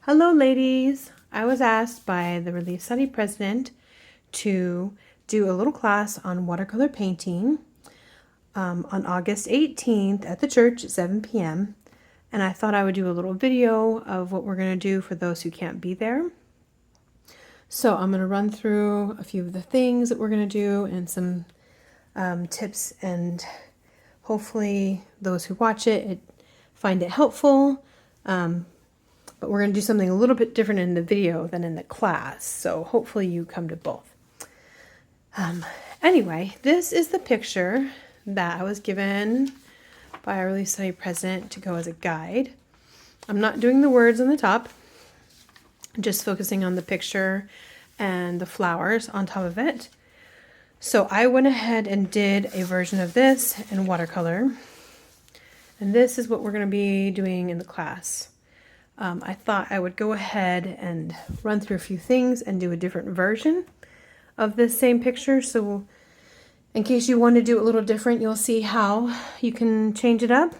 Hello, ladies. I was asked by the Relief Society president to do a little class on watercolor painting on August 18th at the church at 7 p.m. And I thought I would do a little video of what we're going to do for those who can't be there. So I'm going to run through a few of the things that we're going to do and some tips, and hopefully those who watch it find it helpful. But we're going to do something a little bit different in the video than in the class, so hopefully you come to both. Anyway, this is the picture that I was given by our Relief Society president to go as a guide. I'm not doing the words on the top, I'm just focusing on the picture and the flowers on top of it. So I went ahead and did a version of this in watercolor, and this is what we're going to be doing in the class. I thought I would go ahead and run through a few things and do a different version of this same picture. So in case you want to do it a little different, you'll see how you can change it up.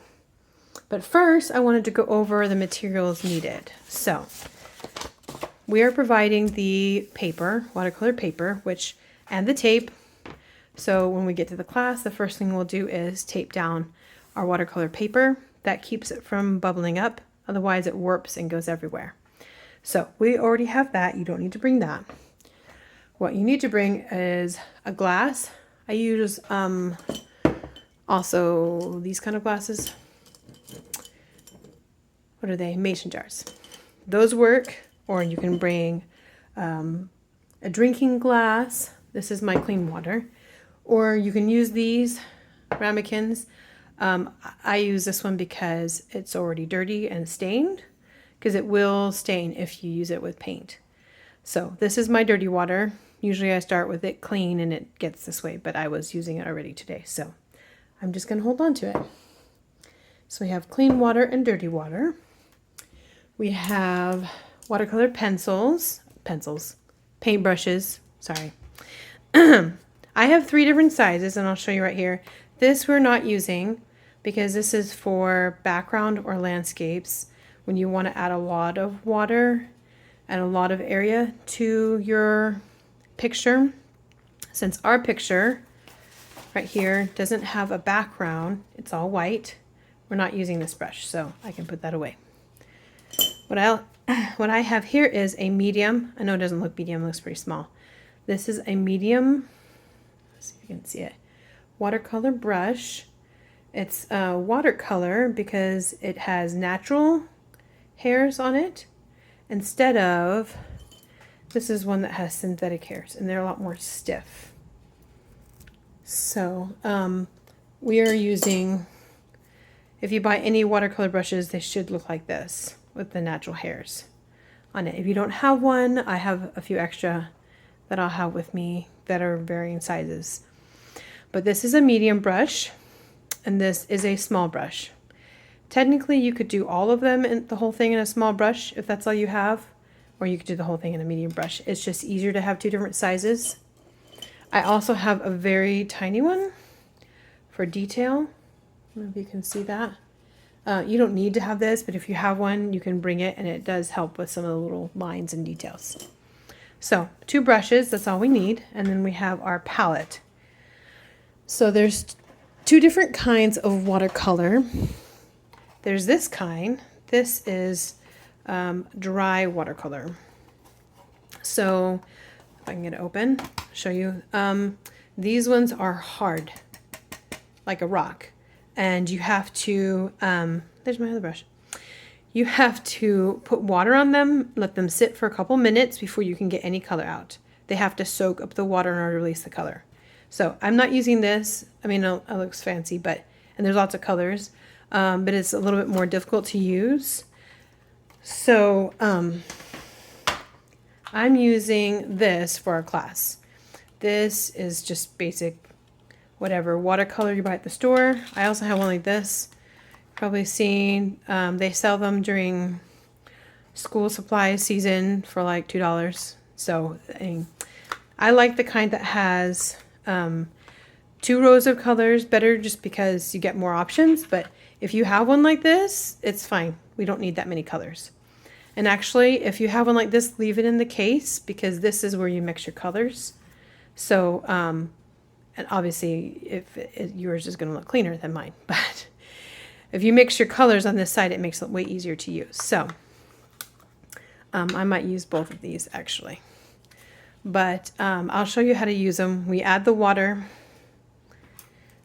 But first, I wanted to go over the materials needed. So we are providing the paper, watercolor paper, and the tape. So when we get to the class, the first thing we'll do is tape down our watercolor paper. That keeps it from bubbling up. Otherwise it warps and goes everywhere. So we already have that. You don't need to bring that. What you need to bring is a glass. I use also these kind of glasses. What are they? Mason jars. Those work. Or you can bring a drinking glass. This is my clean water. Or you can use these ramekins. I use this one because it's already dirty and stained, because it will stain if you use it with paint. So this is my dirty water. Usually I start with it clean and it gets this way, but I was using it already today, so I'm just going to hold on to it. So we have clean water and dirty water. We have watercolor paintbrushes, sorry. I have 3 different sizes, and I'll show you right here. This we're not using because this is for background or landscapes when you want to add a lot of water and a lot of area to your picture. Since our picture right here doesn't have a background, it's all white, we're not using this brush, so I can put that away. What I have here is a medium. I know it doesn't look medium, it looks pretty small. This is a medium, let's see if you can see it, watercolor brush. It's watercolor because it has natural hairs on it instead of, this is one that has synthetic hairs, and they're a lot more stiff. So we are using, if you buy any watercolor brushes, they should look like this with the natural hairs on it. If you don't have one, I have a few extra that I'll have with me that are varying sizes. But this is a medium brush, and this is a small brush. Technically, you could do all of them and the whole thing in a small brush if that's all you have, or you could do the whole thing in a medium brush. It's just easier to have 2 different sizes. I also have a very tiny one for detail. Maybe you can see that. You don't need to have this, but if you have one, you can bring it, and it does help with some of the little lines and details. So 2 brushes, that's all we need, and then we have our palette. So there's 2 different kinds of watercolor. There's this kind. This is dry watercolor. So if I can get it open, show you. These ones are hard, like a rock. And you have to, there's my other brush. You have to put water on them, let them sit for a couple minutes before you can get any color out. They have to soak up the water in order to release the color. So I'm not using this. I mean, it looks fancy, and there's lots of colors, but it's a little bit more difficult to use. So I'm using this for our class. This is just basic, whatever watercolor you buy at the store. I also have one like this. Probably seen, they sell them during school supply season for like $2. So I like the kind that has 2 rows of colors, better just because you get more options. But if you have one like this, it's fine. We don't need that many colors. And actually, if you have one like this, leave it in the case because this is where you mix your colors. So, and obviously yours is going to look cleaner than mine, but if you mix your colors on this side, it makes it way easier to use. So I might use both of these actually, but I'll show you how to use them. We add the water.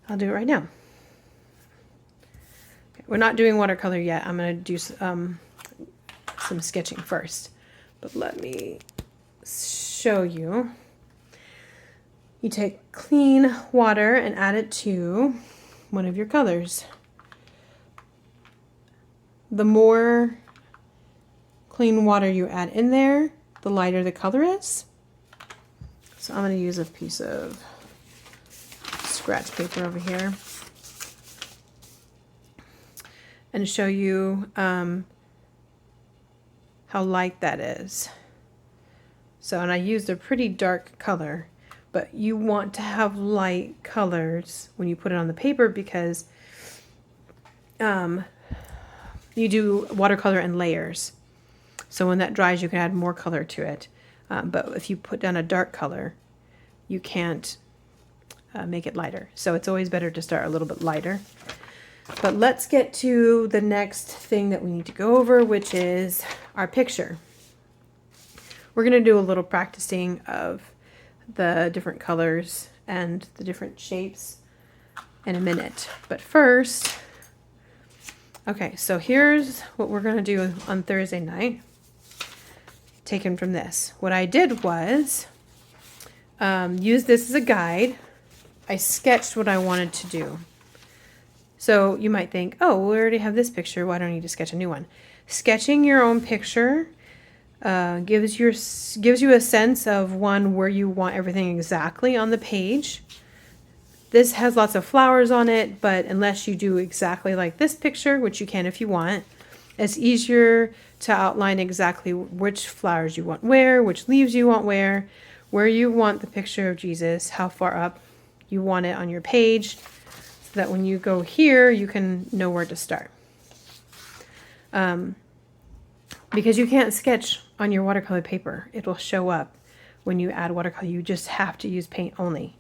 I'll do it right now. Okay, we're not doing watercolor yet. I'm going to do some sketching first, but let me show you. You take clean water and add it to one of your colors. The more clean water you add in there, the lighter the color is. So I'm going to use a piece of scratch paper over here and show you how light that is. So, and I used a pretty dark color, but you want to have light colors when you put it on the paper because you do watercolor in layers. So when that dries, you can add more color to it. But if you put down a dark color, you can't make it lighter. So it's always better to start a little bit lighter. But let's get to the next thing that we need to go over, which is our picture. We're going to do a little practicing of the different colors and the different shapes in a minute. But first, okay, so here's what we're going to do on Thursday night, taken from this. What I did was use this as a guide. I sketched what I wanted to do. So you might think, oh, we already have this picture. Why don't I need to sketch a new one? Sketching your own picture gives you a sense of where you want everything exactly on the page. This has lots of flowers on it, but unless you do exactly like this picture, which you can if you want, it's easier to outline exactly which flowers you want where, which leaves you want where you want the picture of Jesus, how far up you want it on your page, so that when you go here, you can know where to start. Because you can't sketch on your watercolor paper. It'll show up when you add watercolor. You just have to use paint only.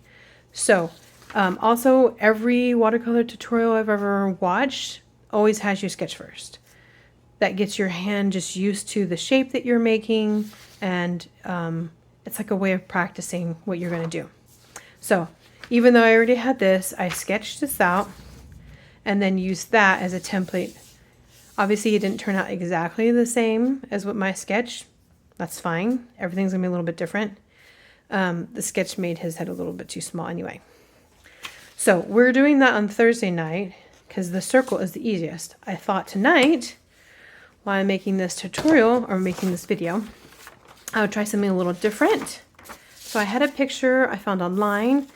So also, every watercolor tutorial I've ever watched always has you sketch first. That gets your hand just used to the shape that you're making, and it's like a way of practicing what you're going to do. So even though I already had this, I sketched this out and then used that as a template. Obviously, it didn't turn out exactly the same as what my sketch. That's fine. Everything's going to be a little bit different. The sketch made his head a little bit too small anyway. So we're doing that on Thursday night because the circle is the easiest. I thought tonight, while I'm making this tutorial or making this video, I would try something a little different. So I had a picture I found online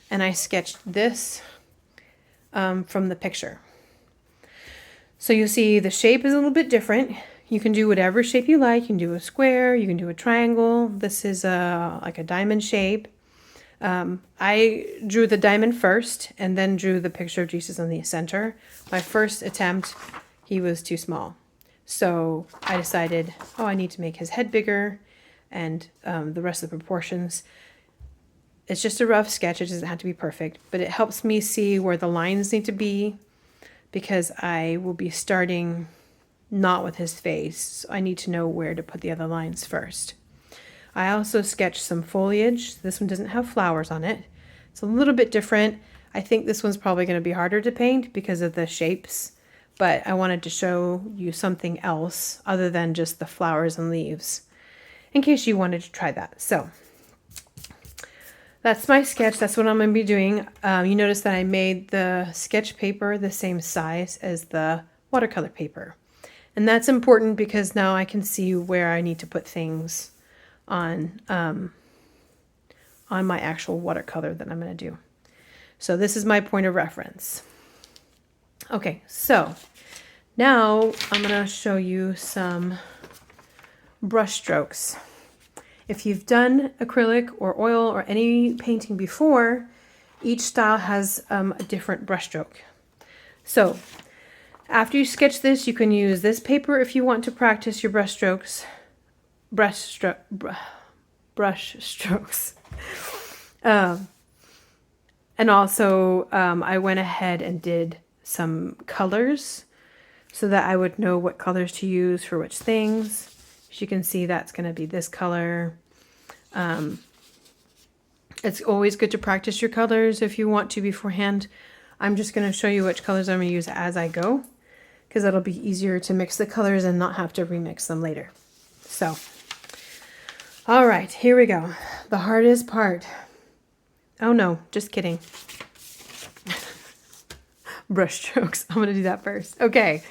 and I sketched this from the picture. So you see the shape is a little bit different. You can do whatever shape you like. You can do a square, you can do a triangle. This is like a diamond shape. I drew the diamond first and then drew the picture of Jesus in the center. My first attempt, he was too small. So I decided, oh, I need to make his head bigger and the rest of the proportions. It's just a rough sketch. It doesn't have to be perfect, but it helps me see where the lines need to be because I will be starting not with his face. So I need to know where to put the other lines first. I also sketched some foliage. This one doesn't have flowers on it. It's a little bit different. I think this one's probably going to be harder to paint because of the shapes, but I wanted to show you something else other than just the flowers and leaves in case you wanted to try that. So that's my sketch. That's what I'm going to be doing. You notice that I made the sketch paper the same size as the watercolor paper. And that's important because now I can see where I need to put things on my actual watercolor that I'm going to do. So this is my point of reference. Okay, so now I'm going to show you some brush strokes. If you've done acrylic or oil or any painting before, each style has a different brush stroke. So After you sketch this, you can use this paper if you want to practice your brush strokes. And also, I went ahead and did some colors so that I would know what colors to use for which things. As you can see, that's going to be this color. It's always good to practice your colors if you want to beforehand. I'm just going to show you which colors I'm going to use as I go, because that'll be easier to mix the colors and not have to remix them later. So, all right, here we go. The hardest part. Oh no, just kidding. Brush strokes. I'm going to do that first. Okay,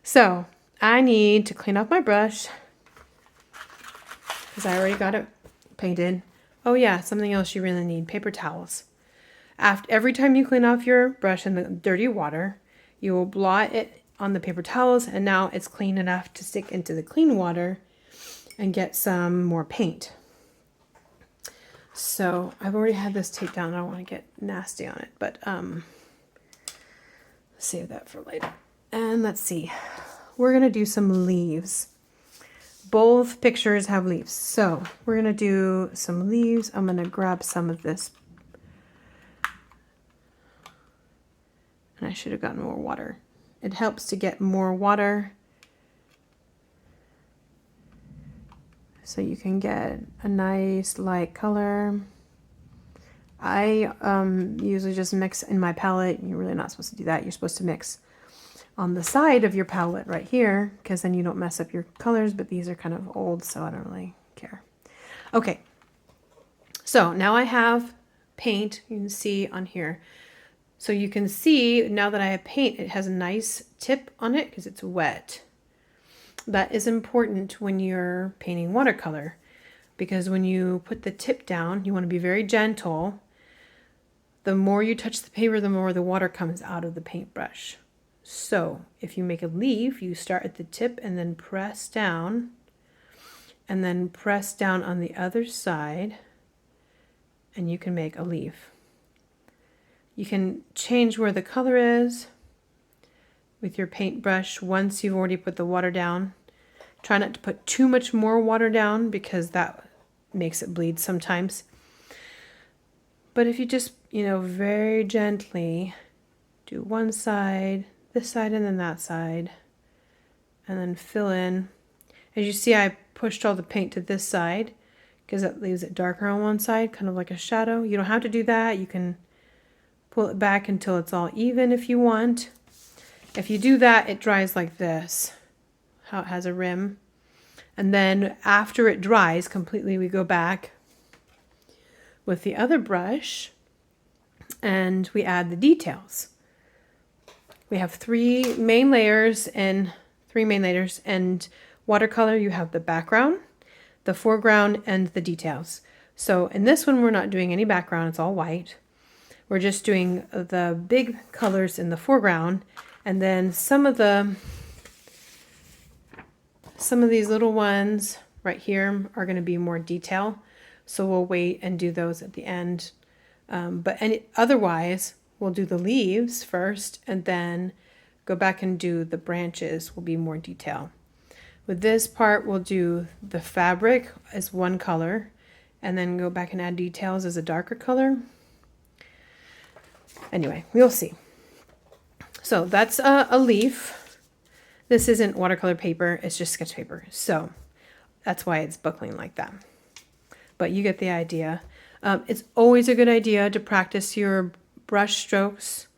so I need to clean off my brush because I already got it painted. Oh yeah, something else you really need, paper towels. Every time you clean off your brush in the dirty water, you will blot it on the paper towels, and now it's clean enough to stick into the clean water and get some more paint. So I've already had this taped down. I don't want to get nasty on it, but save that for later. And let's see, we're gonna do some leaves. Both pictures have leaves, so we're gonna do some leaves. I'm gonna grab some of this, and I should have gotten more water. It helps to get more water so you can get a nice light color. I usually just mix in my palette. You're really not supposed to do that. You're supposed to mix on the side of your palette right here, because then you don't mess up your colors, but these are kind of old, so I don't really care. Okay, so now I have paint, you can see on here. So you can see now that I have paint, it has a nice tip on it because it's wet. That is important when you're painting watercolor, because when you put the tip down, you want to be very gentle. The more you touch the paper, the more the water comes out of the paintbrush. So if you make a leaf, you start at the tip and then press down, and then press down on the other side, and you can make a leaf. You can change where the color is with your paintbrush once you've already put the water down. Try not to put too much more water down because that makes it bleed sometimes. But if you just, very gently do one side, this side, and then that side, and then fill in. As you see, I pushed all the paint to this side because that leaves it darker on one side, kind of like a shadow. You don't have to do that. You can pull it back until it's all even if you want. If you do that, it dries like this, how it has a rim. And then after it dries completely, we go back with the other brush and we add the details. We have three main layers, and watercolor, you have the background, the foreground, and the details. So in this one, we're not doing any background, it's all white. We're just doing the big colors in the foreground, and then some of these little ones right here are going to be more detail. So we'll wait and do those at the end. Otherwise, we'll do the leaves first and then go back and do the branches, will be more detail. With this part, we'll do the fabric as one color and then go back and add details as a darker color. Anyway, we'll see. So that's a leaf. This isn't watercolor paper, it's just sketch paper. So that's why it's buckling like that. But you get the idea. It's always a good idea to practice your brush strokes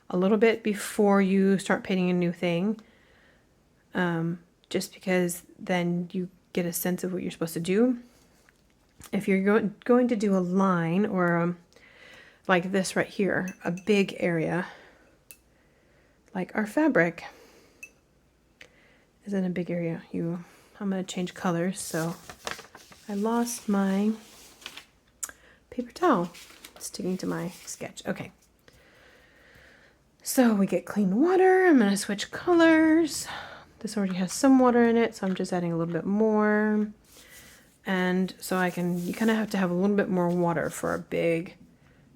a little bit before you start painting a new thing. Just because then you get a sense of what you're supposed to do. If you're going to do a line or like this right here, a big area, like our fabric is in a big area. I'm going to change colors, so I lost my paper towel sticking to my sketch. Okay. So we get clean water. I'm going to switch colors. This already has some water in it, so I'm just adding a little bit more. And so you kind of have to have a little bit more water for a big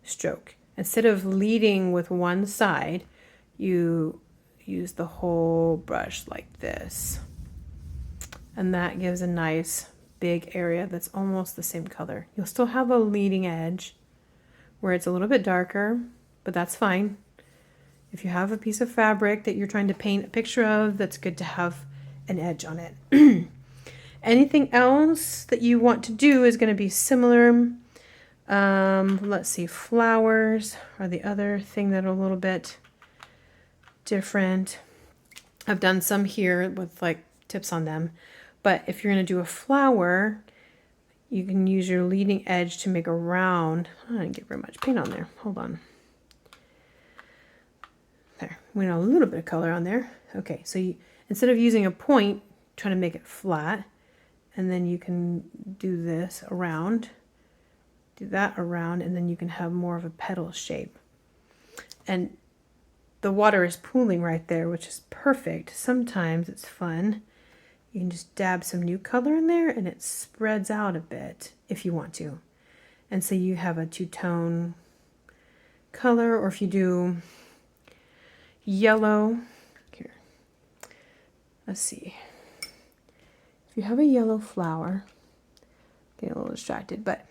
stroke. Instead of leading with one side, you use the whole brush like this. And that gives a nice big area that's almost the same color. You'll still have a leading edge where it's a little bit darker, but that's fine. If you have a piece of fabric that you're trying to paint a picture of, that's good to have an edge on it. Anything else that you want to do is going to be similar. Let's see, flowers are the other thing that are a little bit different. I've done some here with like tips on them, but if you're going to do a flower, you can use your leading edge to make a round. I didn't get very much paint on there. Hold on. There, we want a little bit of color on there. Okay, so you, instead of using a point, try to make it flat, and then you can do this around, do that around, and then you can have more of a petal shape. And the water is pooling right there, which is perfect. Sometimes it's fun. You can just dab some new color in there and it spreads out a bit if you want to. And so you have a two-tone color, or if you do yellow, here, let's see. If you have a yellow flower, getting a little distracted, but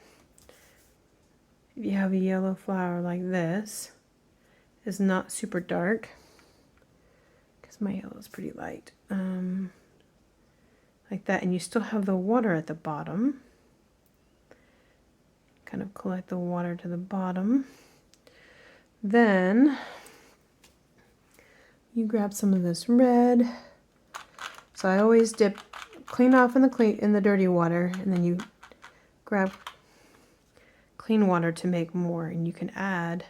if you have a yellow flower like this, it's not super dark, because my yellow is pretty light, like that, and you still have the water at the bottom. Kind of collect the water to the bottom. Then you grab some of this red. So I always dip clean off in the dirty water, and then you grab clean water to make more, and you can add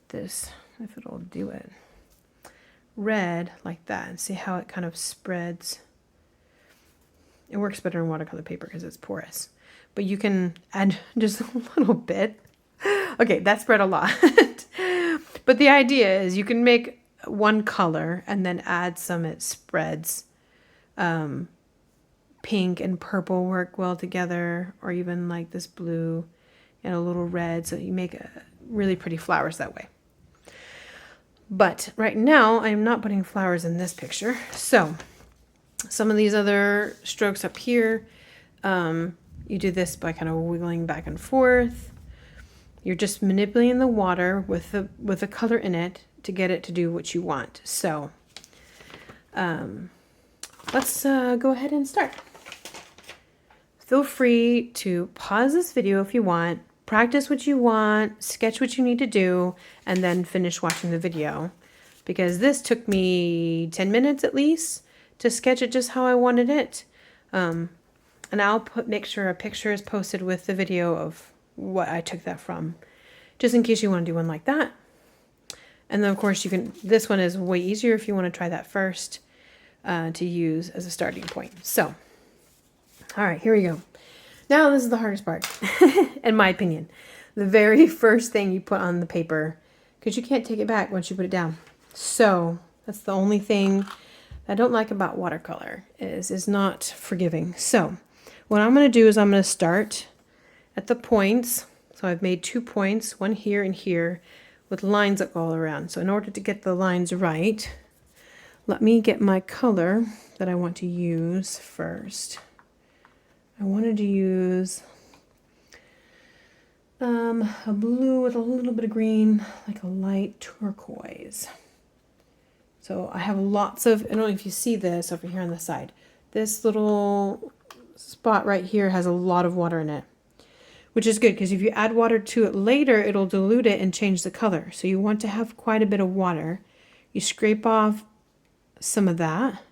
this, if it'll do it, red like that, and see how it kind of spreads. It works better in watercolor paper because it's porous, but you can add just a little bit. Okay, that spread a lot. But the idea is you can make one color and then add some, it spreads. Pink and purple work well together, or even like this blue and a little red, so you make really pretty flowers that way. But right now I'm not putting flowers in this picture, so some of these other strokes up here, you do this by kind of wiggling back and forth. You're just manipulating the water with the color in it to get it to do what you want. So let's go ahead and start. Feel free to pause this video if you want, practice what you want, sketch what you need to do, and then finish watching the video. Because this took me 10 minutes at least to sketch it just how I wanted it. And I'll make sure a picture is posted with the video of what I took that from, just in case you want to do one like that. And then of course you can, this one is way easier if you want to try that first to use as a starting point. So, all right, here we go. Now this is the hardest part, in my opinion. The very first thing you put on the paper, because you can't take it back once you put it down. So that's the only thing I don't like about watercolor, is not forgiving. So what I'm going to do is I'm going to start at the points. So I've made 2 points, one here and here, with lines that go all around. So in order to get the lines right, let me get my color that I want to use first. I wanted to use a blue with a little bit of green, like a light turquoise. So I have lots of, I don't know if you see this over here on the side. This little spot right here has a lot of water in it, which is good because if you add water to it later, it'll dilute it and change the color. So you want to have quite a bit of water. You scrape off some of that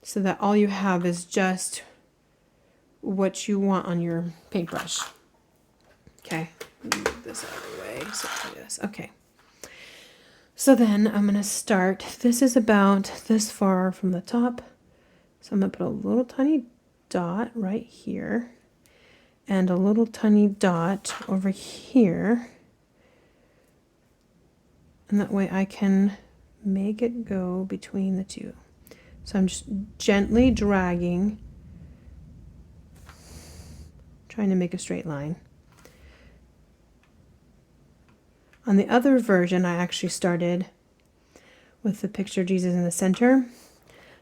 so that all you have is just what you want on your paintbrush. Okay, move this out of the way. So like this. Okay. So then I'm going to start. This is about this far from the top. So I'm going to put a little tiny dot right here and a little tiny dot over here. And that way I can make it go between the two. So I'm just gently dragging, trying to make a straight line. On the other version, I actually started with the picture of Jesus in the center.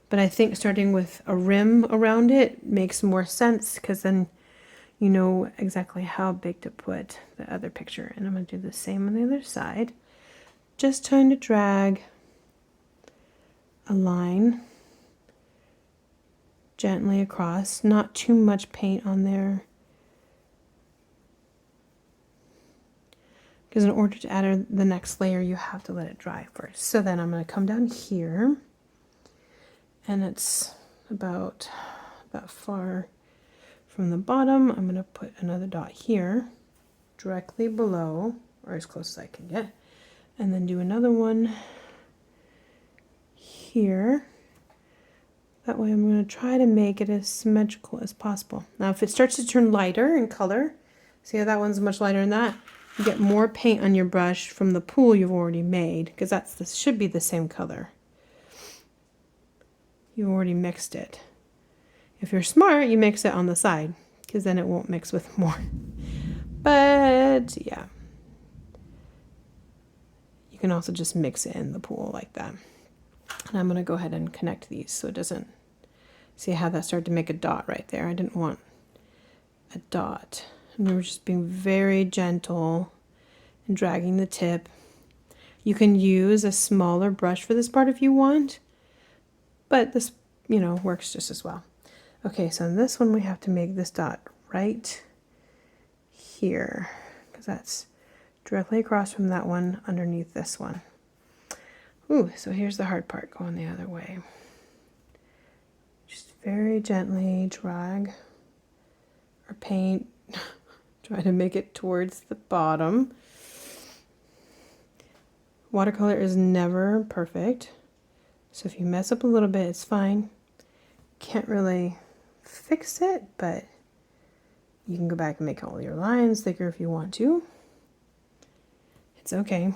But I think starting with a rim around it makes more sense, because then you know exactly how big to put the other picture. And I'm going to do the same on the other side. Just trying to drag a line gently across, not too much paint on there. Because in order to add the next layer, you have to let it dry first. So then I'm going to come down here, and it's about that far from the bottom. I'm going to put another dot here, directly below, or as close as I can get, and then do another one here. That way I'm going to try to make it as symmetrical as possible. Now if it starts to turn lighter in color, see how that one's much lighter than that? You get more paint on your brush from the pool you've already made, because this should be the same color. You already mixed it. If you're smart, you mix it on the side, because then it won't mix with more. But yeah, you can also just mix it in the pool like that. And I'm going to go ahead and connect these so it doesn't, see how that started to make a dot right there. I didn't want a dot. And we're just being very gentle and dragging the tip. You can use a smaller brush for this part if you want, but this, you know, works just as well. Okay, so in this one we have to make this dot right here, because that's directly across from that one underneath this one. Ooh, so here's the hard part, going the other way. Just very gently drag or paint, try to make it towards the bottom. Watercolor is never perfect, so if you mess up a little bit, it's fine. Can't really fix it, but you can go back and make all your lines thicker if you want to. It's okay.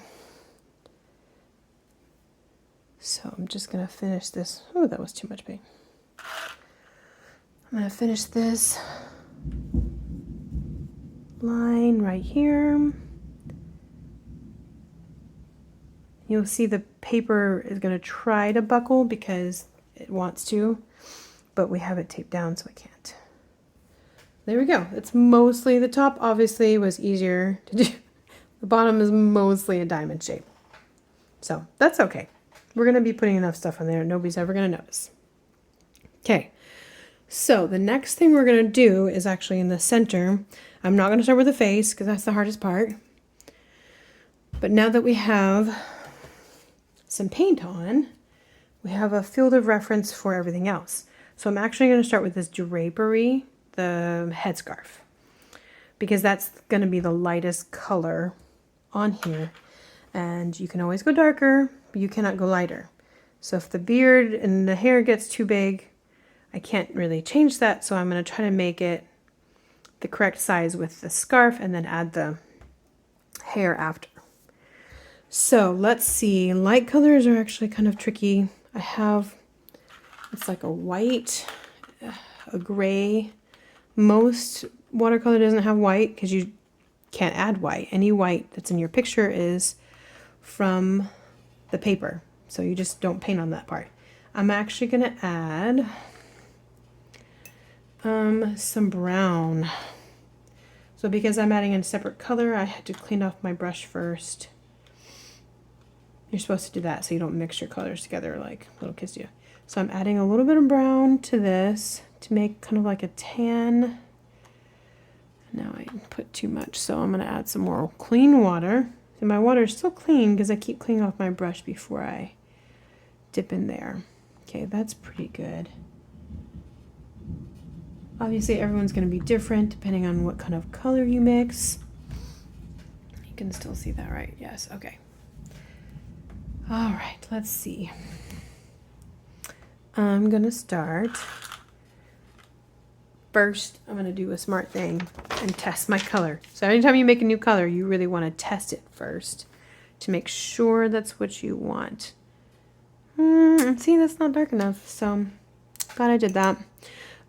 So I'm just going to finish this. Oh, that was too much paint. I'm going to finish this line right here. You'll see the paper is going to try to buckle because it wants to, but we have it taped down so it can't. There we go. It's mostly, the top obviously was easier to do. The bottom is mostly a diamond shape. So that's okay. We're going to be putting enough stuff on there. Nobody's ever going to notice. Okay. So the next thing we're going to do is actually in the center. I'm not going to start with the face because that's the hardest part. But now that we have some paint on, we have a field of reference for everything else. So I'm actually going to start with this drapery, the headscarf, because that's going to be the lightest color on here. And you can always go darker, but you cannot go lighter. So if the beard and the hair gets too big, I can't really change that. So I'm going to try to make it the correct size with the scarf and then add the hair after. So let's see. Light colors are actually kind of tricky. I have, it's like a white, a gray. Most watercolor doesn't have white because you can't add white. Any white that's in your picture is from the paper. So you just don't paint on that part. I'm actually going to add some brown. So because I'm adding in a separate color, I had to clean off my brush first. You're supposed to do that so you don't mix your colors together like little kids do. So I'm adding a little bit of brown to this to make kind of like a tan. Now I put too much, so I'm going to add some more clean water. And my water is still clean because I keep cleaning off my brush before I dip in there. Okay, that's pretty good. Obviously everyone's going to be different depending on what kind of color you mix. You can still see that, right? Yes, okay. All right, let's see. I'm going to start. First, I'm going to do a smart thing and test my color. So anytime you make a new color, you really want to test it first to make sure that's what you want. See, that's not dark enough, so glad I did that.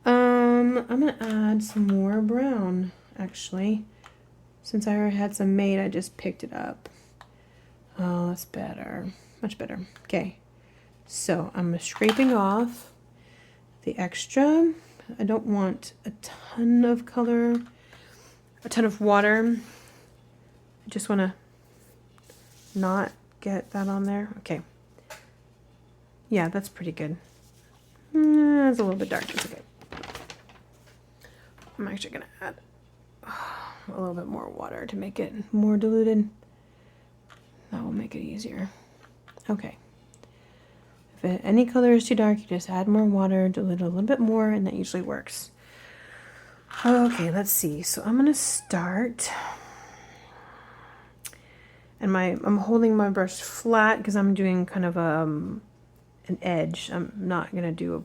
I'm going to add some more brown, actually. Since I already had some made, I just picked it up. Oh, that's better. Much better. Okay. So I'm scraping off the extra. I don't want a ton of color, a ton of water. I just want to not get that on there. Okay. Yeah, that's pretty good. It's a little bit dark. It's okay. I'm actually going to add a little bit more water to make it more diluted. That will make it easier. Okay. If any color is too dark, you just add more water, dilute it a little bit more, and that usually works. Okay, let's see. So I'm going to start. And I'm holding my brush flat because I'm doing kind of an edge. I'm not going to do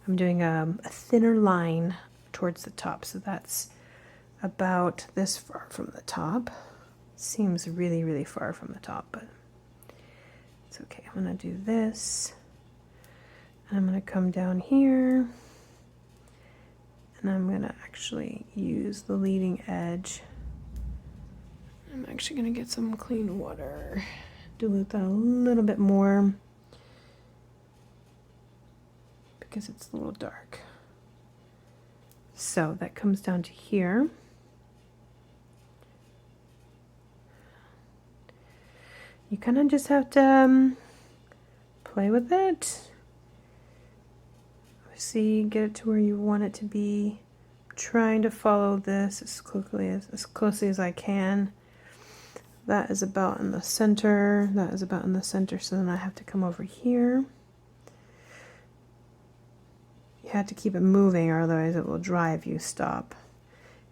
I'm doing a thinner line towards the top. So that's about this far from the top. Seems really, really far from the top, but it's okay. I'm going to do this. And I'm going to come down here. And I'm going to actually use the leading edge. I'm actually going to get some clean water. Dilute that a little bit more. Because it's a little dark. So that comes down to here. You kind of just have to play with it. See, get it to where you want it to be. I'm trying to follow this as closely as I can. That is about in the center. That is about in the center. So then I have to come over here. You have to keep it moving, or otherwise it will dry if you stop.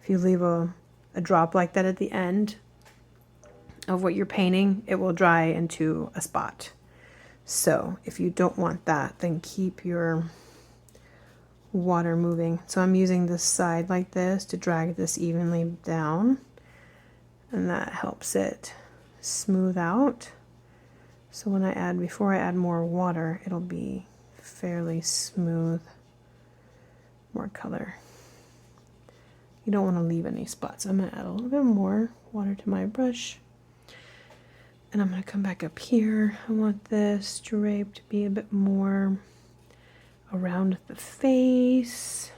If you leave a drop like that at the end of what you're painting, it will dry into a spot. So if you don't want that, then keep your water moving. So I'm using this side like this to drag this evenly down, and that helps it smooth out. So when before I add more water, it'll be fairly smooth. More color. You don't want to leave any spots. I'm going to add a little bit more water to my brush. And I'm going to come back up here. I want this drape to be a bit more around the face.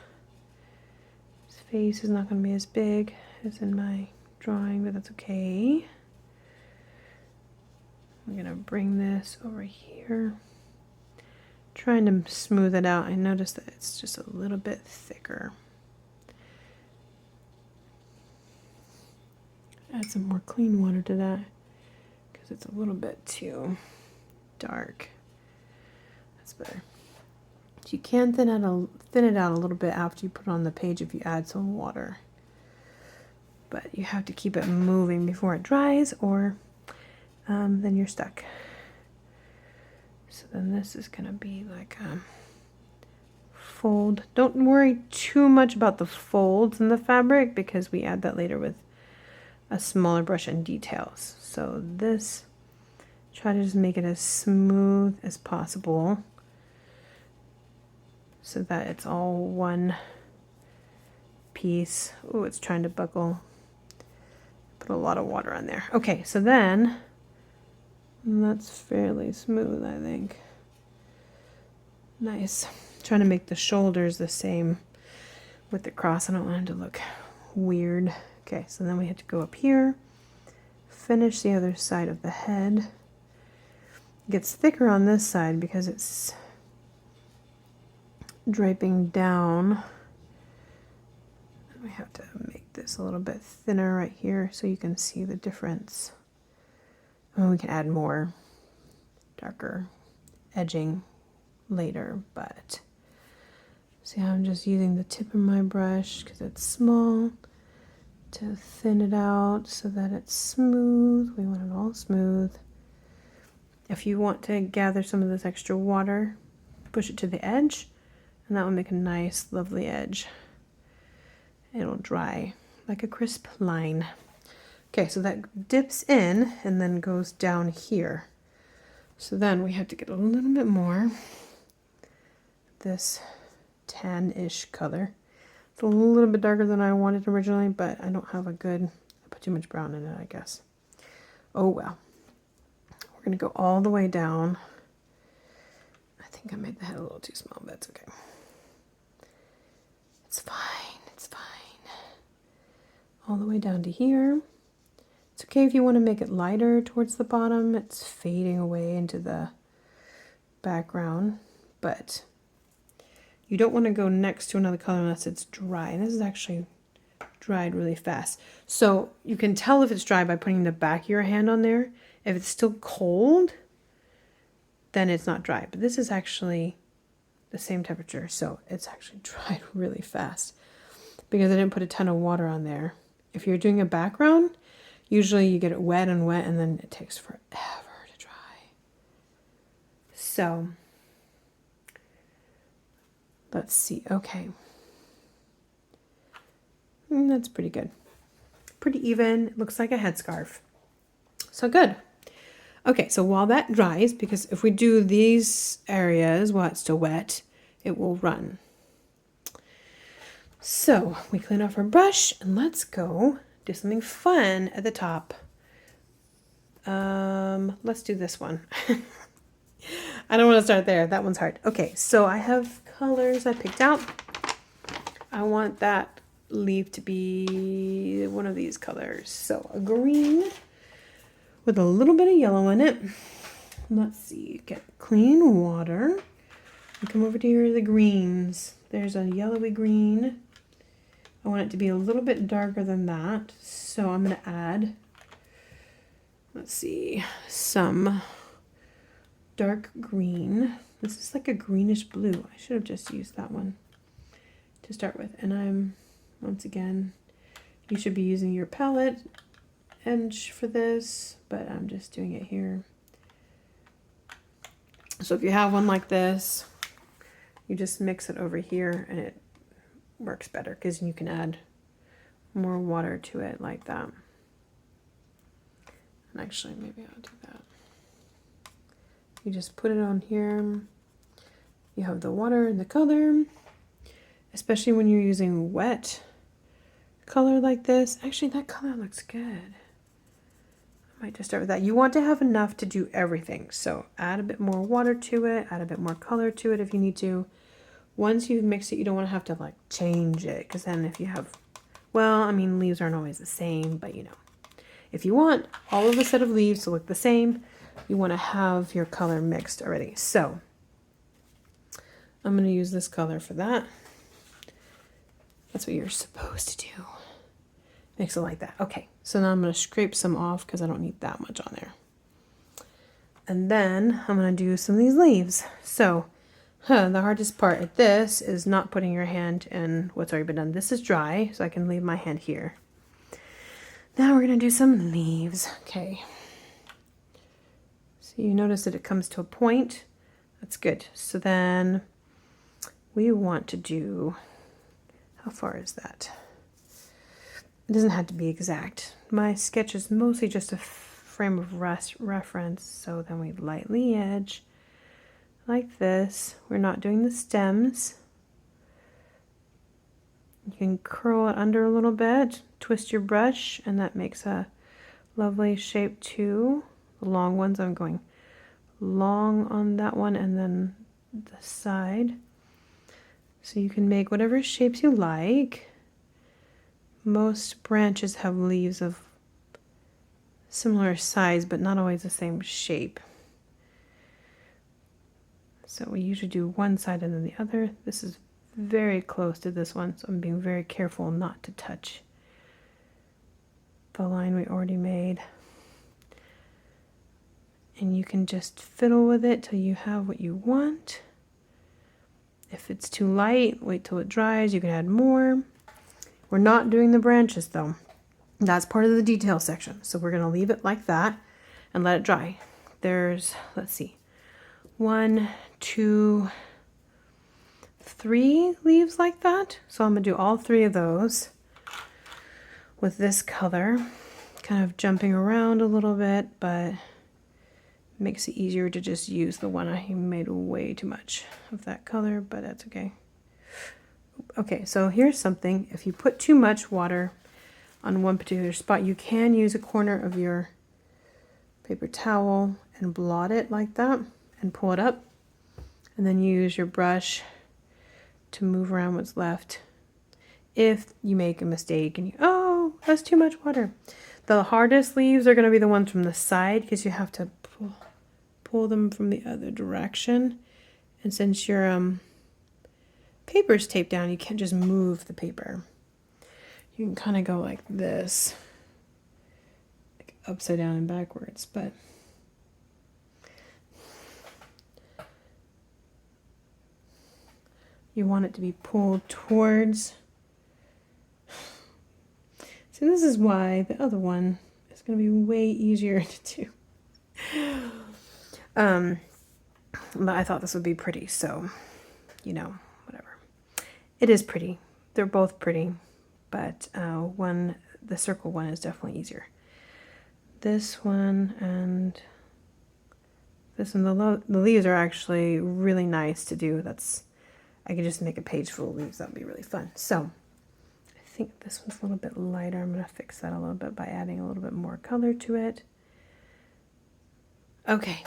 This face is not going to be as big as in my drawing, but that's okay. I'm going to bring this over here. Trying to smooth it out. I noticed that it's just a little bit thicker. Add some more clean water to that because it's a little bit too dark. That's better. You can thin it out a little bit after you put it on the page if you add some water. But you have to keep it moving before it dries, or then you're stuck. So then this is going to be like a fold. Don't worry too much about the folds in the fabric because we add that later with a smaller brush and details. So this, try to just make it as smooth as possible so that it's all one piece. Oh, it's trying to buckle. Put a lot of water on there. Okay, so then that's fairly smooth, I think. Nice. Trying to make the shoulders the same with the cross. I don't want it to look weird. Okay, so then we have to go up here, finish the other side of the head. It gets thicker on this side because it's draping down. We have to make this a little bit thinner right here so you can see the difference. And we can add more darker edging later, but see how I'm just using the tip of my brush because it's small to thin it out so that it's smooth. We want it all smooth. If you want to gather some of this extra water, push it to the edge, and that will make a nice, lovely edge. It'll dry like a crisp line. Okay, so that dips in and then goes down here. So then we have to get a little bit more this tan-ish color. It's a little bit darker than I wanted originally, but I don't have a good, I put too much brown in it, I guess. Oh well. We're gonna go all the way down think I made the head a little too small, but it's okay. It's fine, it's fine. All the way down to here. It's okay if you want to make it lighter towards the bottom. It's fading away into the background, but you don't want to go next to another color unless it's dry. And this is actually dried really fast. So you can tell if it's dry by putting the back of your hand on there. If it's still cold, then it's not dry. But this is actually the same temperature, so it's actually dried really fast because I didn't put a ton of water on there. If you're doing a background, usually you get it wet and wet and then it takes forever to dry. So let's see. Okay. That's pretty good. Pretty even. It looks like a headscarf. So good. Okay, so while that dries, because if we do these areas while it's still wet, it will run. So we clean off our brush and let's go do something fun at the top. Let's do this one. I don't want to start there. That one's hard. Okay, so I have colors I picked out. I want that leaf to be one of these colors. So a green with a little bit of yellow in it. Let's see, get clean water. And come over to here to the greens. There's a yellowy green. I want it to be a little bit darker than that. So I'm going to add, let's see, some dark green. This is like a greenish blue. I should have just used that one to start with. And once again, you should be using your palette edge for this, but I'm just doing it here. So if you have one like this, you just mix it over here and it works better because you can add more water to it like that. And actually, maybe I'll do that. You just put it on here. You have the water and the color, especially when you're using wet color like this. Actually, that color looks good. Might just start with that. You want to have enough to do everything. So add a bit more water to it, add a bit more color to it if you need to. Once you've mixed it, you don't want to have to like change it, because then if you have, well, I mean, leaves aren't always the same, but you know, if you want all of a set of leaves to look the same, you want to have your color mixed already. So I'm going to use this color for that. That's what you're supposed to do. Mix it like that. Okay, so now I'm going to scrape some off because I don't need that much on there. And then I'm going to do some of these leaves. So the hardest part at this is not putting your hand in what's already been done. This is dry, so I can leave my hand here. Now we're going to do some leaves. Okay. So you notice that it comes to a point. That's good. So then we want to do, how far is that? It doesn't have to be exact. My sketch is mostly just a frame of reference, so then we lightly edge like this. We're not doing the stems. You can curl it under a little bit, twist your brush, and that makes a lovely shape too. The long ones, I'm going long on that one and then the side. So you can make whatever shapes you like. Most branches have leaves of similar size, but not always the same shape. So we usually do one side and then the other. This is very close to this one, so I'm being very careful not to touch the line we already made. And you can just fiddle with it till you have what you want. If it's too light, wait till it dries. You can add more. We're not doing the branches though. That's part of the detail section. So we're going to leave it like that and let it dry. There's, let's see, 1, 2, 3 leaves like that. So I'm going to do all 3 of those with this color, kind of jumping around a little bit, but makes it easier to just use the one. I made way too much of that color, but that's okay. Okay, so here's something. If you put too much water on one particular spot, you can use a corner of your paper towel and blot it like that and pull it up. and then use your brush to move around what's left. If you make a mistake and oh, that's too much water. The hardest leaves are going to be the ones from the side because you have to pull them from the other direction. And since your paper's taped down, you can't just move the paper. You can kind of go like this, like upside down and backwards, but you want it to be pulled towards. So this is why the other one is going to be way easier to do. But I thought this would be pretty, so, you know, whatever. It is pretty. They're both pretty, but the circle one is definitely easier. This one and this one, the leaves are actually really nice to do. I could just make a page full of leaves. That would be really fun. So I think this one's a little bit lighter. I'm going to fix that a little bit by adding a little bit more color to it. Okay.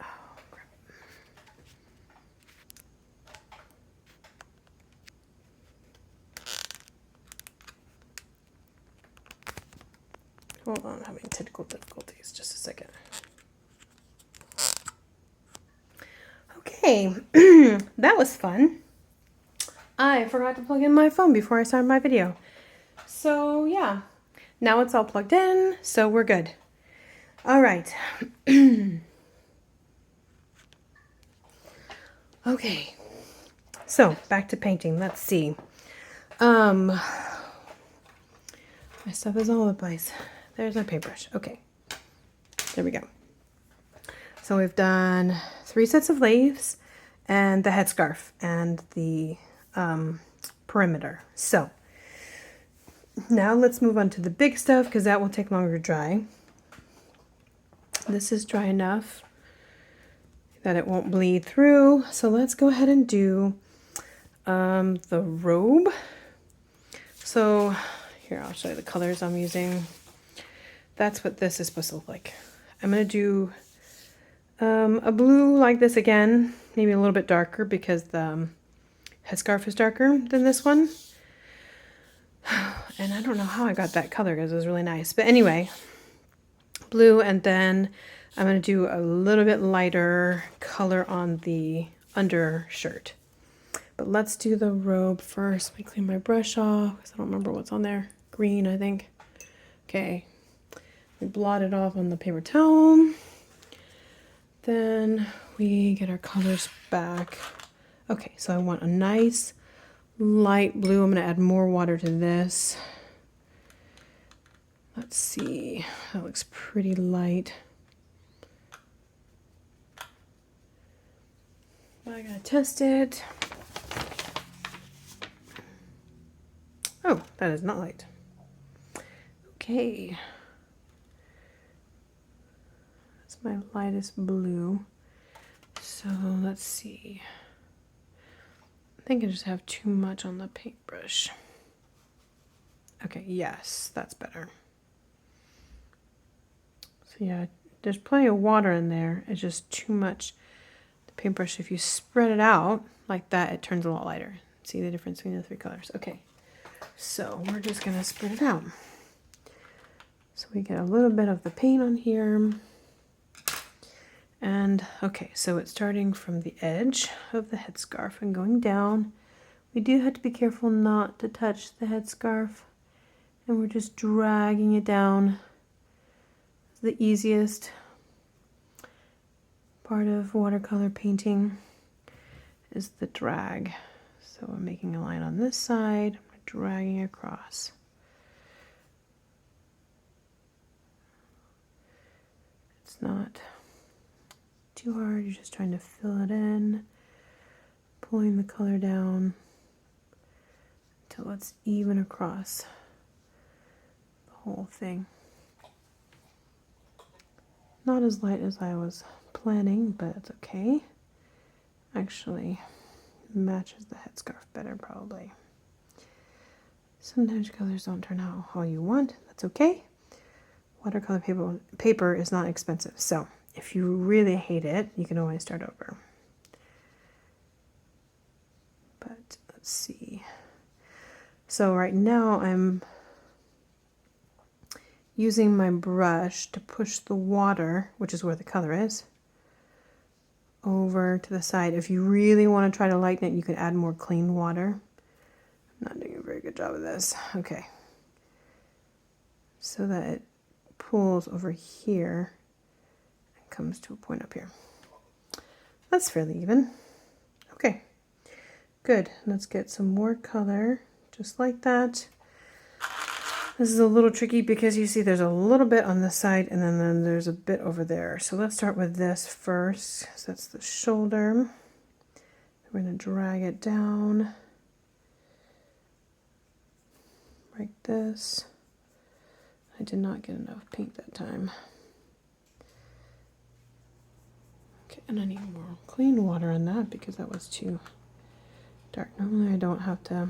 Oh, crap. Hold on, I'm having technical difficulties. Just a second. Okay, that was fun. I forgot to plug in my phone before I started my video. So yeah, now it's all plugged in, so we're good. All right. Okay, so back to painting. Let's see. My stuff is all over the place. There's my paintbrush. Okay, there we go. So we've done 3 sets of leaves and the headscarf and the perimeter. So now let's move on to the big stuff because that will take longer to dry. This is dry enough that it won't bleed through. So let's go ahead and do the robe. So here, I'll show you the colors I'm using. That's what this is supposed to look like. I'm going to do a blue like this again, maybe a little bit darker because the headscarf is darker than this one. And I don't know how I got that color because it was really nice. But anyway, blue, and then I'm going to do a little bit lighter color on the undershirt. But let's do the robe first. Let me clean my brush off because I don't remember what's on there. Green, I think. Okay. We blot it off on the paper towel. Then we get our colors back. Okay, so I want a nice light blue. I'm going to add more water to this. Let's see. That looks pretty light. I gotta test it. Oh, that is not light. Okay. That's my lightest blue. So let's see. I think I just have too much on the paintbrush. Okay, yes, that's better. So yeah, there's plenty of water in there. It's just too much. The paintbrush, if you spread it out like that, it turns a lot lighter. See the difference between the 3 colors? Okay, so we're just gonna spread it out. So we get a little bit of the paint on here. And okay, so it's starting from the edge of the headscarf and going down. We do have to be careful not to touch the headscarf. And we're just dragging it down. The easiest part of watercolor painting is the drag. So I'm making a line on this side, I'm dragging across. It's not too hard, you're just trying to fill it in, pulling the color down until it's even across the whole thing. Not as light as I was planning, but it's okay. Actually matches the headscarf better probably. Sometimes colors don't turn out how you want. That's okay. Watercolor paper is not expensive, so if you really hate it, you can always start over. But let's see. So right now I'm using my brush to push the water, which is where the color is, over to the side. If you really want to try to lighten it, you can add more clean water. I'm not doing a very good job of this. Okay. So that it pulls over here and comes to a point up here. That's fairly even. Okay, good. Let's get some more color, just like that. This is a little tricky because you see there's a little bit on this side and then there's a bit over there. So let's start with this first. So that's the shoulder. We're going to drag it down like this. I did not get enough paint that time. Okay, and I need more clean water on that because that was too dark. Normally I don't have to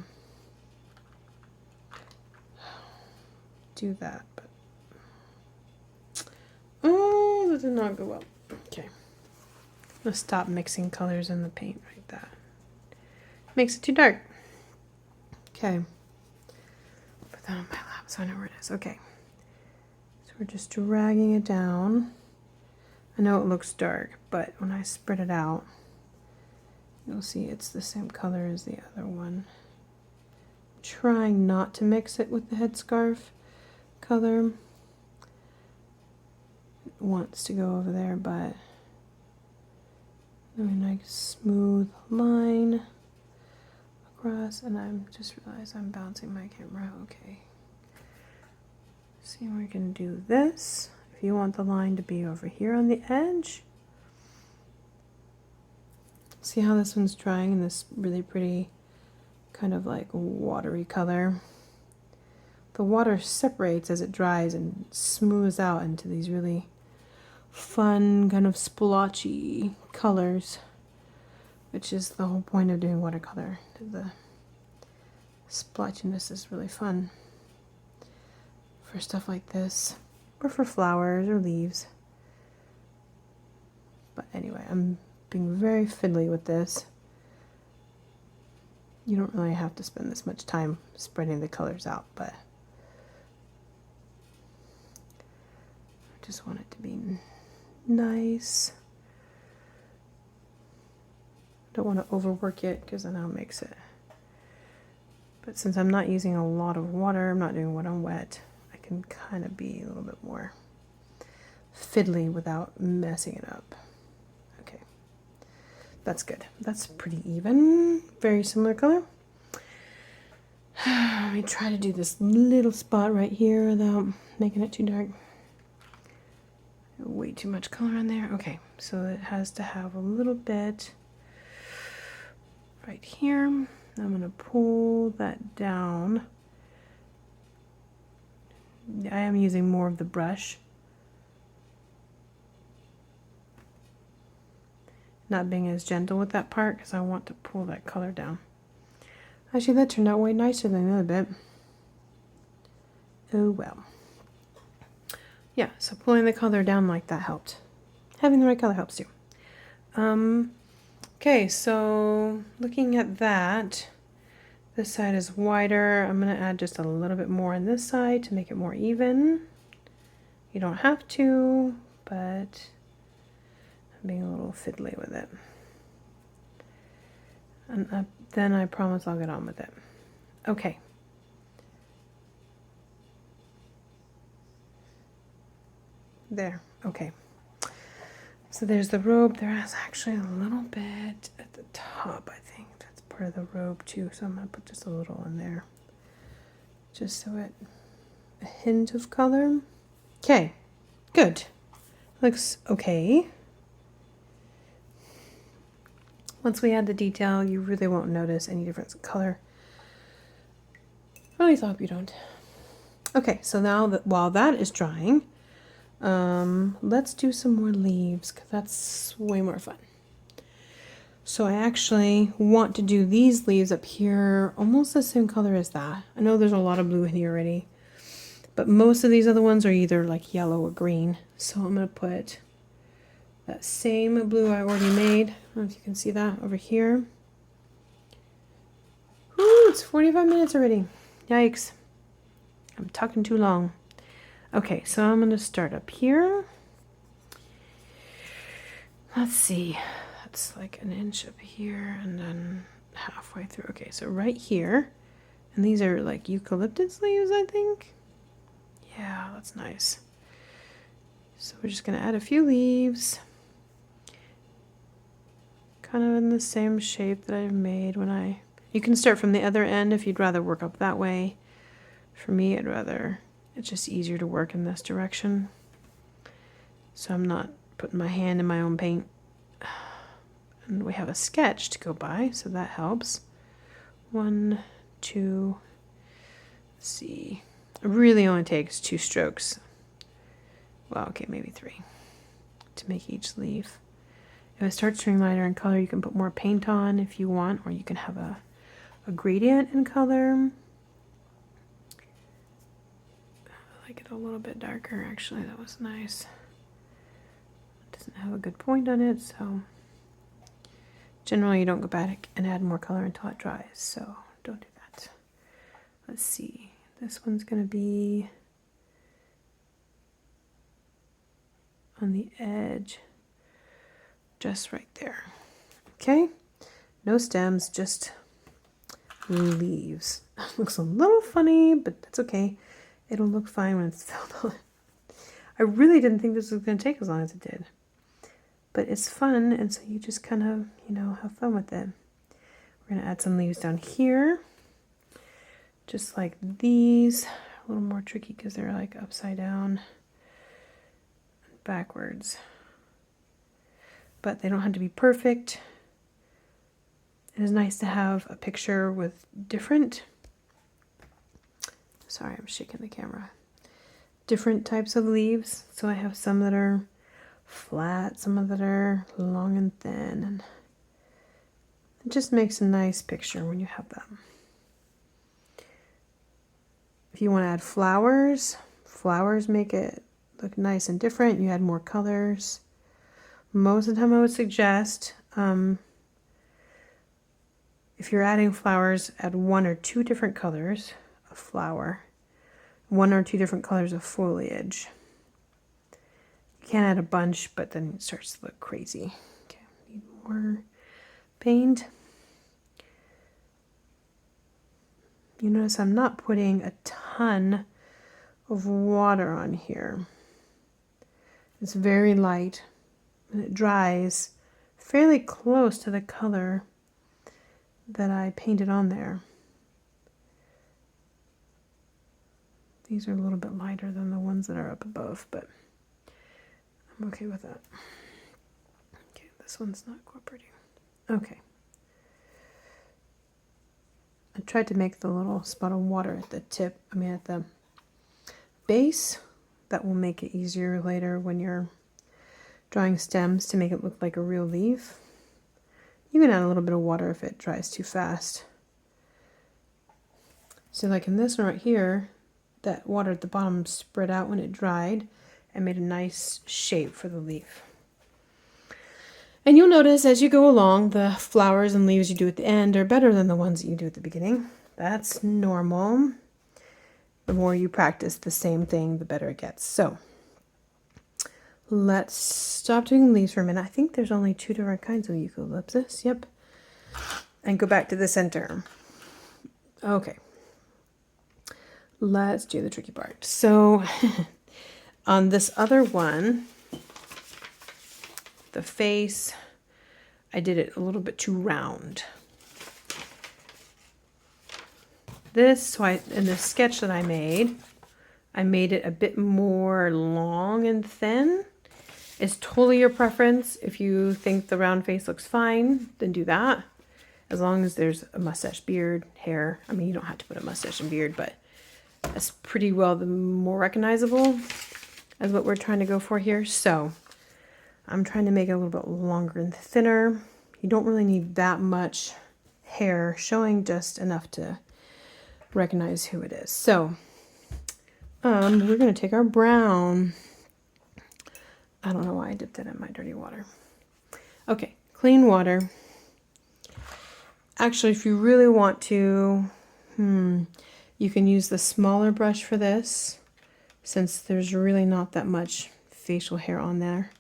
do that, but oh, that did not go well. Okay, let's stop mixing colors in the paint like that. Makes it too dark. Okay, put that on my lap so I know where it is. Okay, so we're just dragging it down. I know it looks dark, but when I spread it out, you'll see it's the same color as the other one. Trying not to mix it with the headscarf color. It wants to go over there, but a nice smooth line across, and I'm just realized I'm bouncing my camera. Okay. See, we can do this. If you want the line to be over here on the edge. See how this one's drying in this really pretty kind of like watery color. The water separates as it dries and smooths out into these really fun kind of splotchy colors, which is the whole point of doing watercolor. The splotchiness is really fun for stuff like this, or for flowers or leaves. But anyway, I'm being very fiddly with this. You don't really have to spend this much time spreading the colors out, but I just want it to be nice. Don't want to overwork it because then I'll mix it. But since I'm not using a lot of water, I'm not doing wet on wet, I can kind of be a little bit more fiddly without messing it up. Okay, that's good. That's pretty even. Very similar color. Let me try to do this little spot right here without making it too dark. Way too much color in there. Okay, so it has to have a little bit right here. I'm going to pull that down. I am using more of the brush, not being as gentle with that part because I want to pull that color down. Actually, that turned out way nicer than the other bit. Oh well. Yeah, so pulling the color down like that helped. Having the right color helps too. Okay, so looking at that, this side is wider. I'm going to add just a little bit more on this side to make it more even. You don't have to, but I'm being a little fiddly with it. And then I promise I'll get on with it. Okay. There, okay. So there's the robe. There is actually a little bit at the top, I think. That's part of the robe too. So I'm going to put just a little in there. Just so it, a hint of color. Okay, good. Looks okay. Once we add the detail, you really won't notice any difference in color. At least I hope you don't. Okay, so now that while that is drying, let's do some more leaves because that's way more fun. So I actually want to do these leaves up here almost the same color as that. I know there's a lot of blue in here already, But most of these other ones are either like yellow or green. So I'm going to put that same blue I already made. I don't know if you can see that over here. Ooh, it's 45 minutes already. Yikes. I'm talking too long. Okay, so I'm going to start up here. Let's see. That's like an inch up here and then halfway through. Okay, so right here. And these are like eucalyptus leaves, I think. Yeah, that's nice. So we're just going to add a few leaves. Kind of in the same shape that I've made when I... You can start from the other end if you'd rather work up that way. For me, it's just easier to work in this direction. So I'm not putting my hand in my own paint. And we have a sketch to go by, so that helps. 1, 2, let's see. It really only takes 2 strokes. Well, okay, maybe 3 to make each leaf. If it starts turning lighter in color, you can put more paint on if you want, or you can have a gradient in color. I like it a little bit darker, actually. That was nice. It doesn't have a good point on it, so generally you don't go back and add more color until it dries, so don't do that. Let's see. This one's going to be on the edge, just right there. Okay, no stems, just leaves. Looks a little funny, but that's okay. It'll look fine when it's filled on. I really didn't think this was going to take as long as it did. But it's fun, and so you just kind of, have fun with it. We're going to add some leaves down here. Just like these. A little more tricky because they're like upside down and backwards. But they don't have to be perfect. It is nice to have a picture with different... Sorry, I'm shaking the camera. Different types of leaves. So I have some that are flat, some that are long and thin, and it just makes a nice picture when you have them. If you want to add flowers make it look nice and different. You add more colors. Most of the time I would suggest, if you're adding flowers, add 1 or 2 different colors of flower, 1 or 2 different colors of foliage. You can't add a bunch, but then it starts to look crazy. Okay, need more paint. You notice I'm not putting a ton of water on here. It's very light, and it dries fairly close to the color that I painted on there. These are a little bit lighter than the ones that are up above, but I'm okay with that. Okay, this one's not cooperating. Okay. I tried to make the little spot of water at the tip, at the base. That will make it easier later when you're drawing stems to make it look like a real leaf. You can add a little bit of water if it dries too fast. So like in this one right here, that water at the bottom spread out when it dried and made a nice shape for the leaf. And you'll notice as you go along, the flowers and leaves you do at the end are better than the ones that you do at the beginning. That's normal. The more you practice the same thing, the better it gets. So let's stop doing leaves for a minute. I think there's only 2 different kinds of eucalyptus. Yep. And go back to the center. Okay. Let's do the tricky part. So on this other one, the face, I did it a little bit too round. In the sketch that I made it a bit more long and thin. It's totally your preference. If you think the round face looks fine, then do that. As long as there's a mustache, beard, hair. You don't have to put a mustache and beard, but that's pretty well the more recognizable as what we're trying to go for here. So I'm trying to make it a little bit longer and thinner. You don't really need that much hair showing, just enough to recognize who it is. So We're going to take our brown. I don't know why I dipped it in my dirty water. Okay, clean water. Actually, if you really want to, you can use the smaller brush for this, since there's really not that much facial hair on there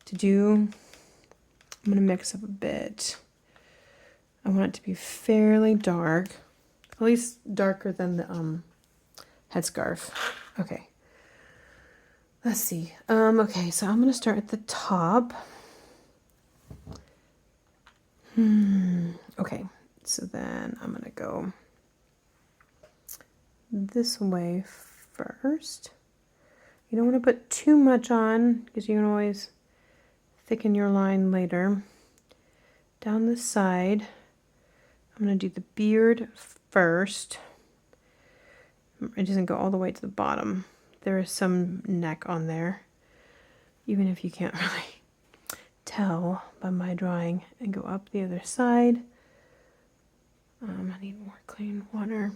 to do. I'm going to mix up a bit. I want it to be fairly dark, at least darker than the headscarf. Okay. Let's see. Okay, so I'm going to start at the top. Okay, so then I'm going to go this way first. You don't want to put too much on because you can always thicken your line later. Down the side, I'm going to do the beard first. It doesn't go all the way to the bottom. There is some neck on there, even if you can't really tell by my drawing, and go up the other side. I need more clean water.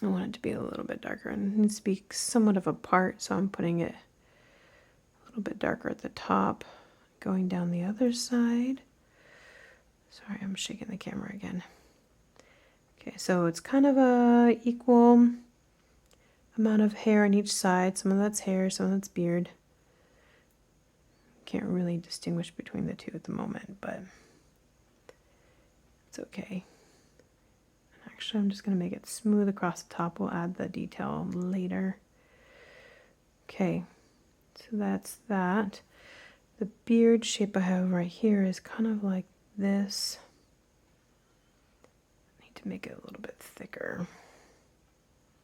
I want it to be a little bit darker, and it needs to be somewhat of a part, so I'm putting it a little bit darker at the top, going down the other side. Sorry, I'm shaking the camera again. Okay, so it's kind of a equal amount of hair on each side. Some of that's hair, some of that's beard. Can't really distinguish between the two at the moment, but it's okay. And actually, I'm just going to make it smooth across the top. We'll add the detail later. Okay, so that's that. The beard shape I have right here is kind of like this. I need to make it a little bit thicker.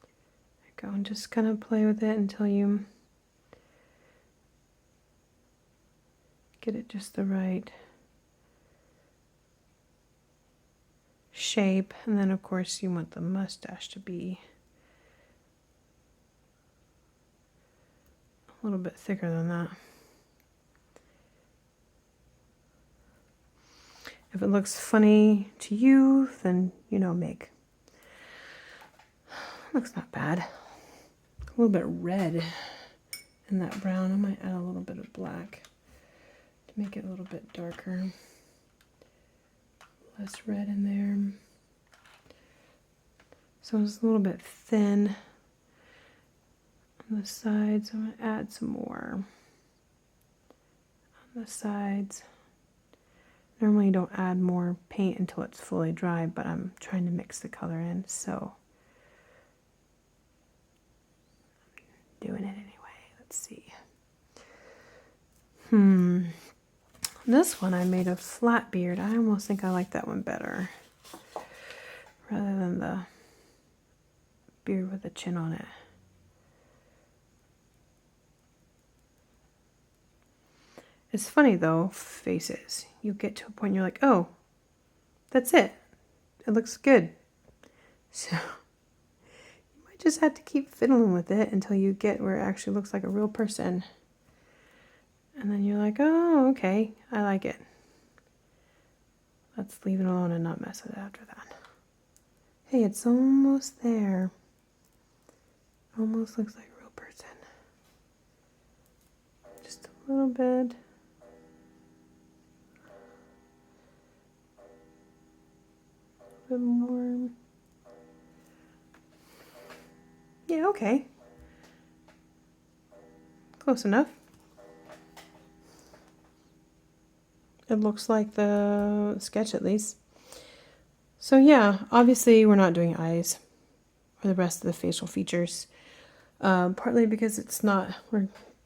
There you go, and just kind of play with it until you get it just the right shape. And then of course you want the mustache to be a little bit thicker than that. If it looks funny to you, then make. Looks not bad. A little bit red in that brown. I might add a little bit of black to make it a little bit darker. Less red in there. So it's a little bit thin on the sides. I'm going to add some more on the sides. Normally you don't add more paint until it's fully dry, but I'm trying to mix the color in, so I'm doing it anyway. Let's see. This one I made a flat beard. I almost think I like that one better rather than the beard with a chin on it. It's funny though, faces. You get to a point you're like, oh, that's it. It looks good. So you might just have to keep fiddling with it until you get where it actually looks like a real person. And then you're like, oh, okay, I like it. Let's leave it alone and not mess with it after that. Hey, it's almost there. Almost looks like a real person. Just a little bit. A bit more. Yeah, okay. Close enough. It looks like the sketch at least. So yeah, obviously we're not doing eyes or the rest of the facial features. Partly because it's not,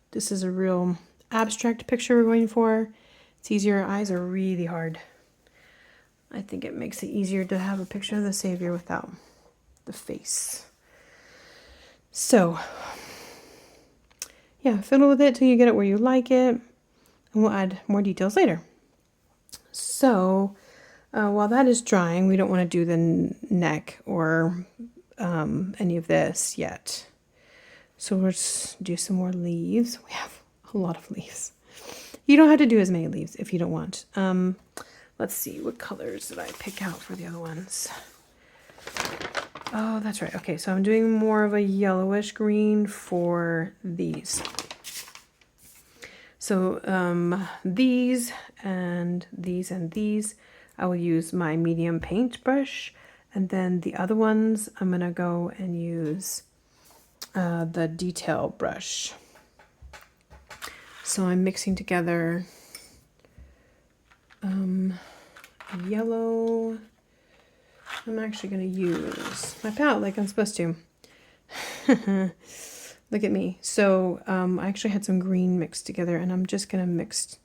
this is a real abstract picture we're going for. It's easier, eyes are really hard. I think it makes it easier to have a picture of the Savior without the face. So, yeah, fiddle with it till you get it where you like it, and we'll add more details later. So, while that is drying, we don't want to do the neck or any of this yet. So we'll just do some more leaves. We have a lot of leaves. You don't have to do as many leaves if you don't want. Let's see, what colors did I pick out for the other ones? Oh, that's right. Okay, so I'm doing more of a yellowish green for these. So these and these and these, I will use my medium paintbrush. And then the other ones, I'm going to go and use the detail brush. So I'm mixing together yellow. I'm actually going to use my palette like I'm supposed to. Look at me. So I actually had some green mixed together, and I'm just going to mix.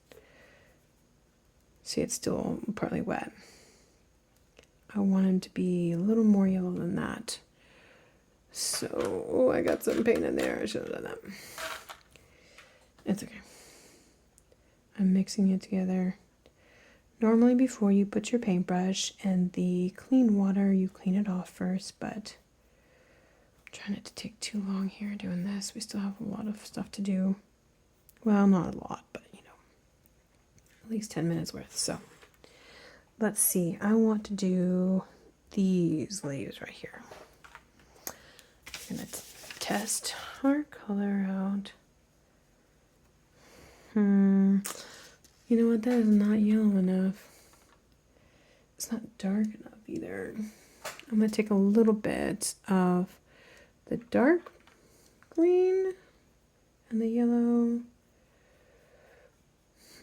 See, it's still partly wet. I want him to be a little more yellow than that. So, oh, I got some paint in there. I should have done that. It's okay. I'm mixing it together. Normally before you put your paintbrush and the clean water, you clean it off first, but I'm trying not to take too long here doing this. We still have a lot of stuff to do. Well, not a lot, but you know, at least 10 minutes worth. So let's see. I want to do these leaves right here. I'm going to test our color out. You know what? That is not yellow enough. It's not dark enough either. I'm going to take a little bit of the dark green and the yellow.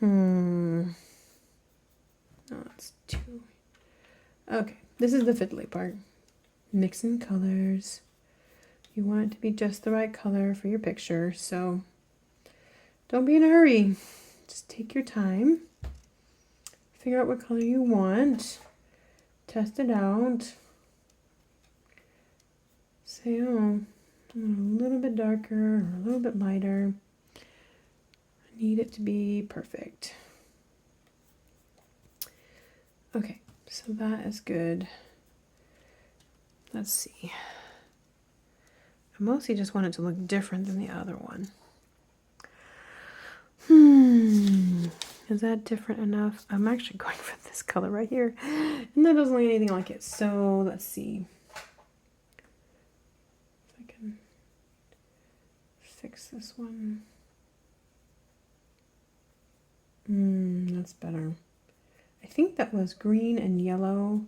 No, it's too. Okay, this is the fiddly part. Mixing colors. You want it to be just the right color for your picture, so don't be in a hurry. Just take your time. Figure out what color you want. Test it out. Say, oh, I want a little bit darker or a little bit lighter. I need it to be perfect. Okay, so that is good. Let's see. I mostly just want it to look different than the other one. Is that different enough? I'm actually going for this color right here, and that doesn't look anything like it. So let's see if I can fix this one. That's better. I think that was green and yellow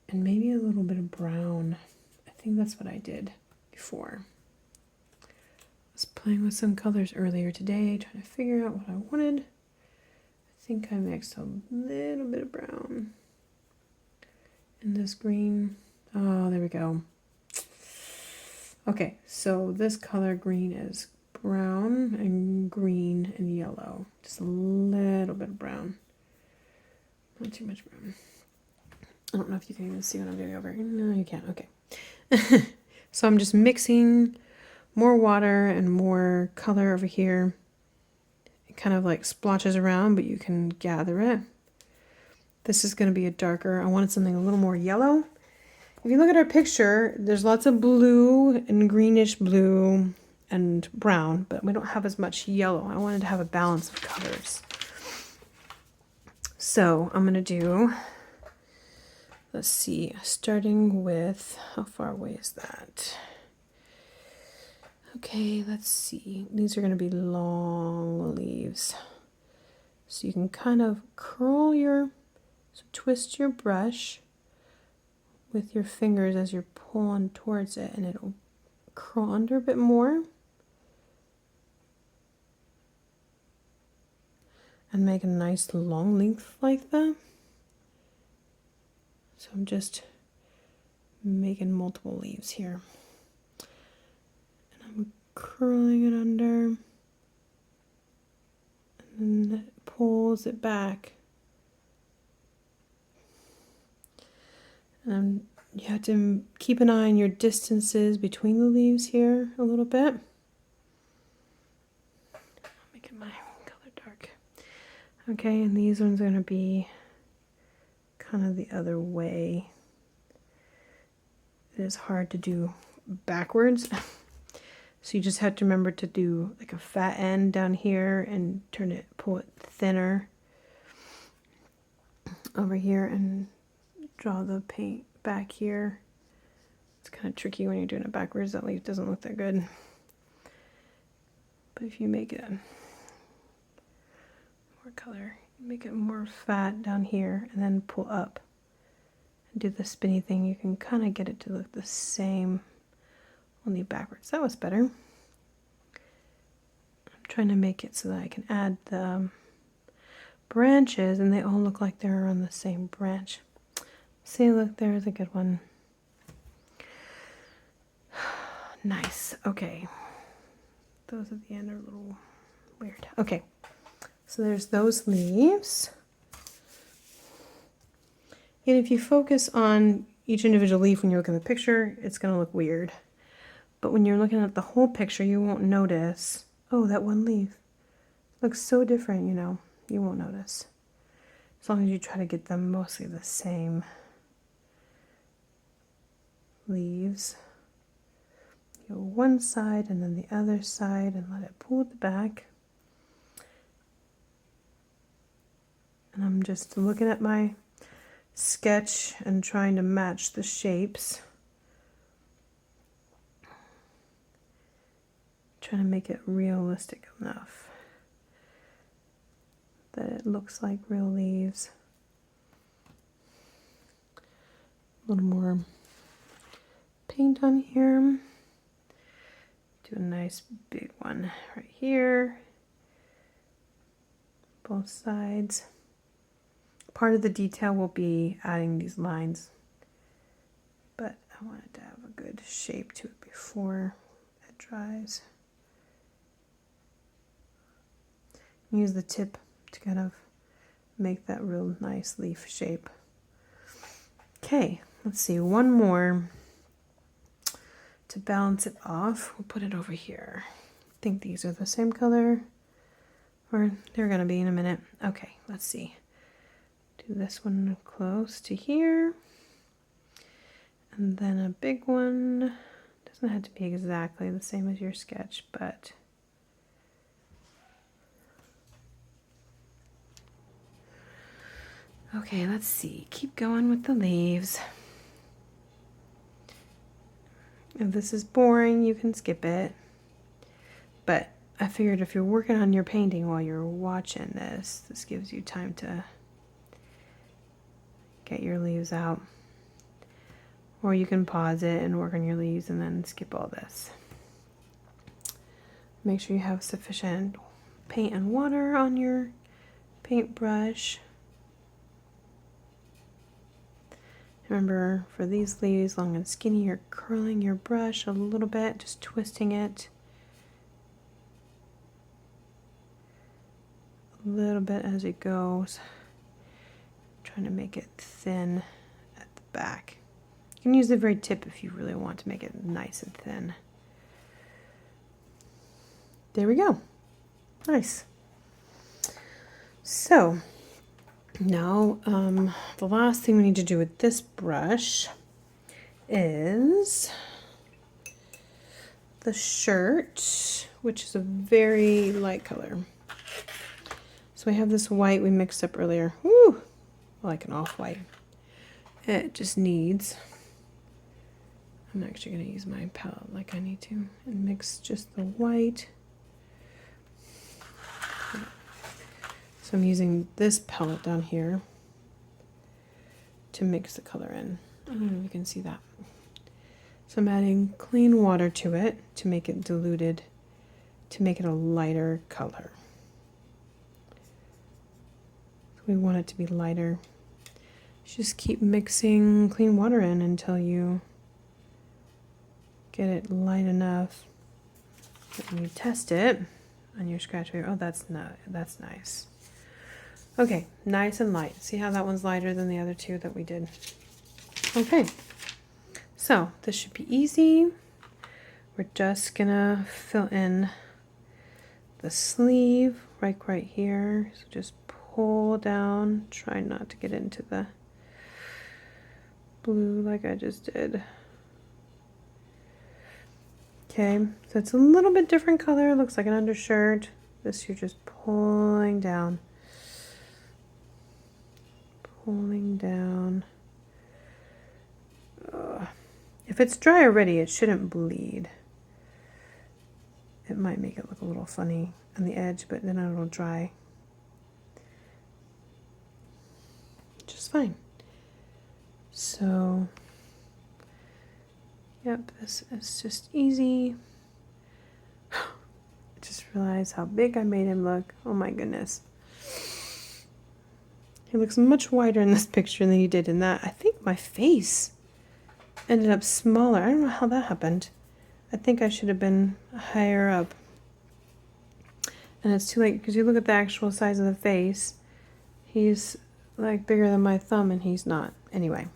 and maybe a little bit of brown. I think that's what I did before. I was playing with some colors earlier today, trying to figure out what I wanted. I think I mixed a little bit of brown in this green. Oh, there we go. Okay, so this color green is brown and green and yellow. Just a little bit of brown. Not too much brown. I don't know if you can even see what I'm doing over here. No, you can't. Okay. So I'm just mixing more water and more color over here. It kind of like splotches around, but you can gather it. This is going to be a darker. I wanted something a little more yellow. If you look at our picture, there's lots of blue and greenish blue and brown, but we don't have as much yellow. I wanted to have a balance of colors. So I'm going to do, let's see, starting with, how far away is that? Okay, let's see. These are going to be long leaves. So you can kind of curl your, so twist your brush with your fingers as you're pulling towards it, and it'll curl under a bit more. And make a nice long length like that. So I'm just making multiple leaves here. And I'm curling it under. And then it pulls it back. And you have to keep an eye on your distances between the leaves here a little bit. Making my color dark. Okay, and these ones are going to be kind of the other way. It is hard to do backwards. So you just have to remember to do like a fat end down here and pull it thinner. over here and draw the paint back here. It's kind of tricky when you're doing it backwards. That leaf doesn't look that good. But if you make it more color, make it more fat down here and then pull up and do the spinny thing, you can kind of get it to look the same, only backwards. That was better. I'm trying to make it so that I can add the branches and they all look like they're on the same branch. See, look, there's a good one. Nice. Okay. Those at the end are a little weird. Okay. So there's those leaves. And if you focus on each individual leaf when you look at the picture, it's going to look weird. But when you're looking at the whole picture, you won't notice, oh, that one leaf looks so different, you know. You won't notice. As long as you try to get them mostly the same leaves. Go one side and then the other side and let it pull at the back. And I'm just looking at my sketch and trying to match the shapes. Trying to make it realistic enough that it looks like real leaves. A little more paint on here. Do a nice big one right here. Both sides. Part of the detail will be adding these lines, but I wanted to have a good shape to it before it dries. Use the tip to kind of make that real nice leaf shape. Okay, let's see, one more to balance it off. We'll put it over here. I think these are the same color, or they're gonna be in a minute. Okay, let's see. Do this one close to here, and then a big one. Doesn't have to be exactly the same as your sketch, but okay, let's see. Keep going with the leaves. If this is boring, you can skip it. But I figured if you're working on your painting while you're watching this, this gives you time to get your leaves out. Or you can pause it and work on your leaves and then skip all this. Make sure you have sufficient paint and water on your paintbrush. Remember, for these leaves, long and skinny, you're curling your brush a little bit, just twisting it a little bit as it goes. Trying to make it thin at the back. You can use the very tip if you really want to make it nice and thin. There we go. Nice. So, now, the last thing we need to do with this brush is the shirt, which is a very light color. So we have this white we mixed up earlier. Woo! Like an off-white. It just needs, I'm actually going to use my palette like I need to and mix just the white. So I'm using this palette down here to mix the color in. I don't know if you can see that. So I'm adding clean water to it to make it diluted, to make it a lighter color. So we want it to be lighter. Just keep mixing clean water in until you get it light enough. When you test it on your scratch paper, oh, that's nice. Okay, nice and light. See how that one's lighter than the other two that we did? Okay, so this should be easy. We're just gonna fill in the sleeve right here. So just pull down, try not to get into the blue like I just did. Okay, so it's a little bit different color. It looks like an undershirt. This you're just pulling down. pulling down. If it's dry already, it shouldn't bleed. It might make it look a little funny on the edge, but then it'll dry just fine. So, yep, this is just easy. I just realized how big I made him look. Oh my goodness. He looks much wider in this picture than he did in that. I think my face ended up smaller. I don't know how that happened. I think I should have been higher up. And it's too late because you look at the actual size of the face. He's like bigger than my thumb and he's not. Anyway,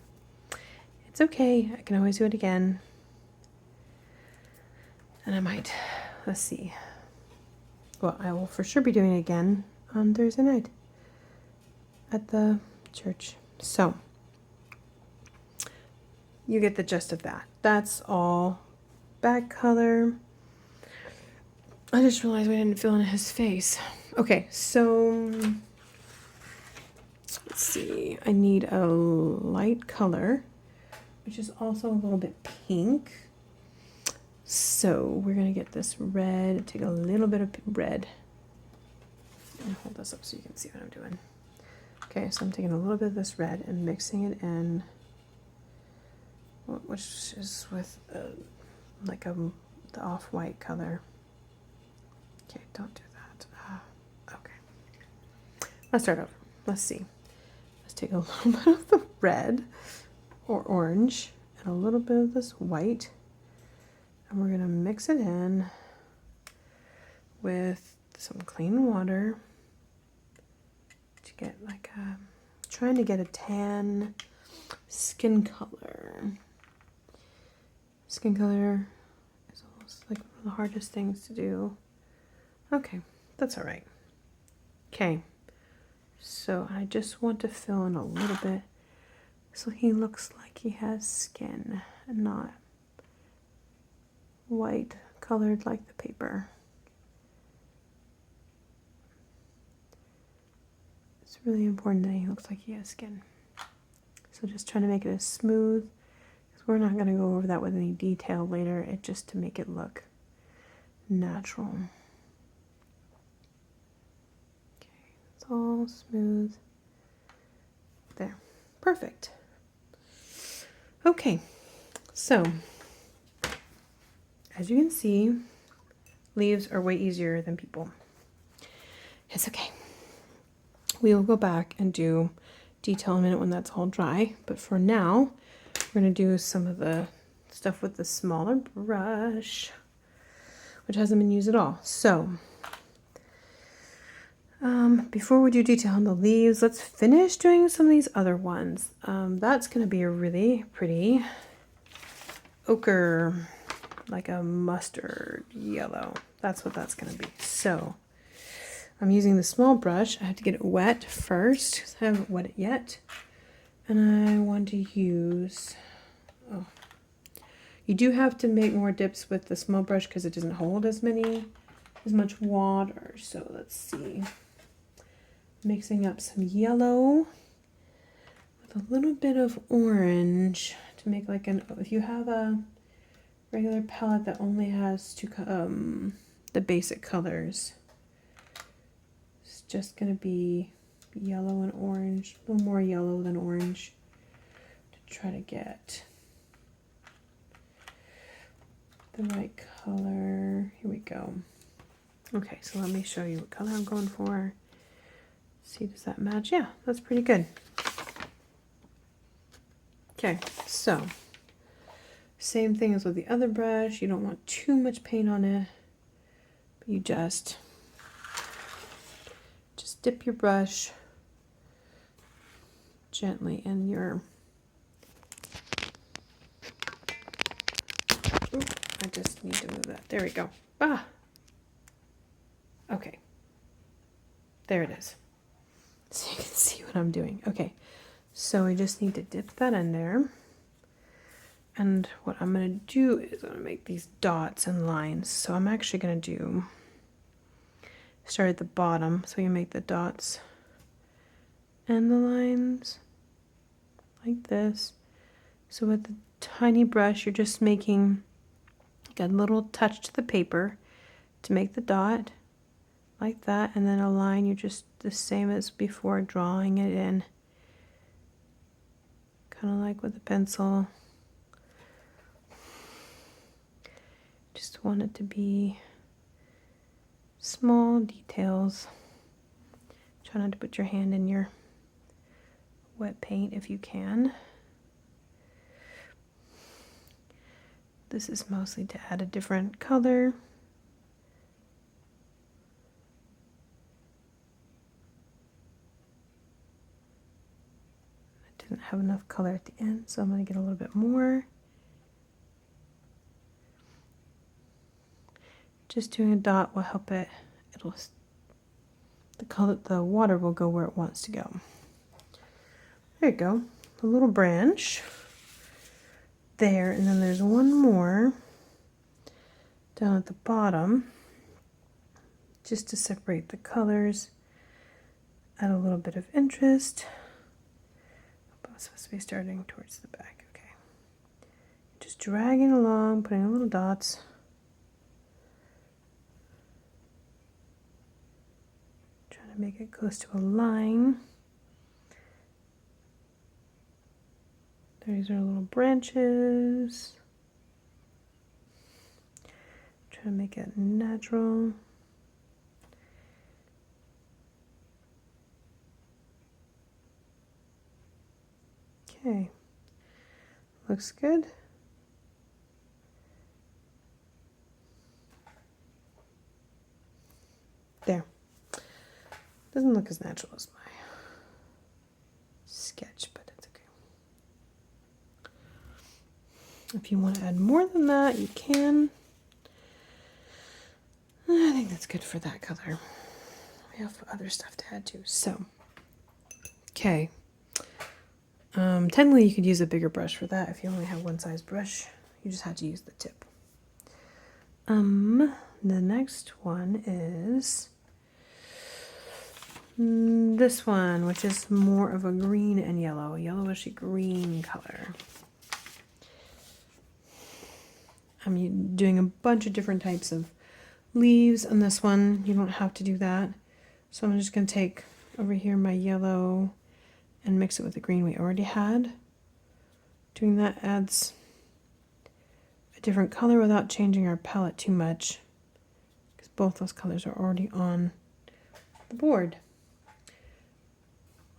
it's okay. I can always do it again. And I might, let's see. Well, I will for sure be doing it again on Thursday night at the church. So, you get the gist of that. That's all back color. I just realized we didn't fill in his face. Okay, so let's see. I need a light color, which is also a little bit pink. So we're gonna get this red, take a little bit of red. And hold this up so you can see what I'm doing. Okay, so I'm taking a little bit of this red and mixing it in, which is with like the off-white color. Okay, don't do that. Okay. Let's start over. Let's see. Let's take a little bit of the red or orange and a little bit of this white. And we're going to mix it in with some clean water to get like a, trying to get a tan skin color. Skin color is almost like one of the hardest things to do. Okay, that's all right. Okay, so I just want to fill in a little bit so he looks like he has skin and not white colored like the paper. It's really important that he looks like he has skin. So just trying to make it as smooth, because we're not going to go over that with any detail later. It's just to make it look natural. Okay, it's all smooth. There, perfect. Okay, so as you can see, leaves are way easier than people. It's okay. We will go back and do detail in a minute when that's all dry. But for now, we're going to do some of the stuff with the smaller brush, which hasn't been used at all. So, before we do detail on the leaves, let's finish doing some of these other ones. That's going to be a really pretty ochre, like a mustard yellow. That's what that's going to be. So I'm using the small brush. I have to get it wet first because I haven't wet it yet. And I want to use, you do have to make more dips with the small brush because it doesn't hold as much water. So let's see. Mixing up some yellow with a little bit of orange to make like an, if you have a regular palette that only has the basic colors, it's just going to be yellow and orange, a little more yellow than orange to try to get the right color. Here we go. Okay, so let me show you what color I'm going for. See, does that match? Yeah, that's pretty good. Okay, so same thing as with the other brush. You don't want too much paint on it, but you just dip your brush gently in your, ooh, I just need to move that. There we go. Ah, okay, there it is. So you can see what I'm doing. Okay, so we just need to dip that in there. And what I'm going to do is I'm going to make these dots and lines. So I'm actually going to start at the bottom so you make the dots and the lines. like this. So with the tiny brush, you're just making like a little touch to the paper to make the dot, like that, and then a line, you're just the same as before, drawing it in, kind of like with a pencil. Just want it to be small details. Try not to put your hand in your wet paint if you can. This is mostly to add a different color. I didn't have enough color at the end, so I'm going to get a little bit more. Just doing a dot will help it. The water will go where it wants to go. There you go. A little branch there, and then there's one more down at the bottom, just to separate the colors, add a little bit of interest. I'm supposed to be starting towards the back. Okay. Just dragging along, putting little dots. Trying to make it close to a line. These are little branches. Try to make it natural. Okay, looks good. There. Doesn't look as natural as my sketch, but it's okay. If you want to add more than that, you can. I think that's good for that color. We have other stuff to add too. So, okay. Technically, you could use a bigger brush for that if you only have one size brush. You just have to use the tip. The next one is this one, which is more of a green and yellow, yellowishy green color. I'm doing a bunch of different types of leaves on this one. You don't have to do that. So I'm just going to take over here my yellow and mix it with the green we already had. Doing that adds a different color without changing our palette too much, because both those colors are already on the board,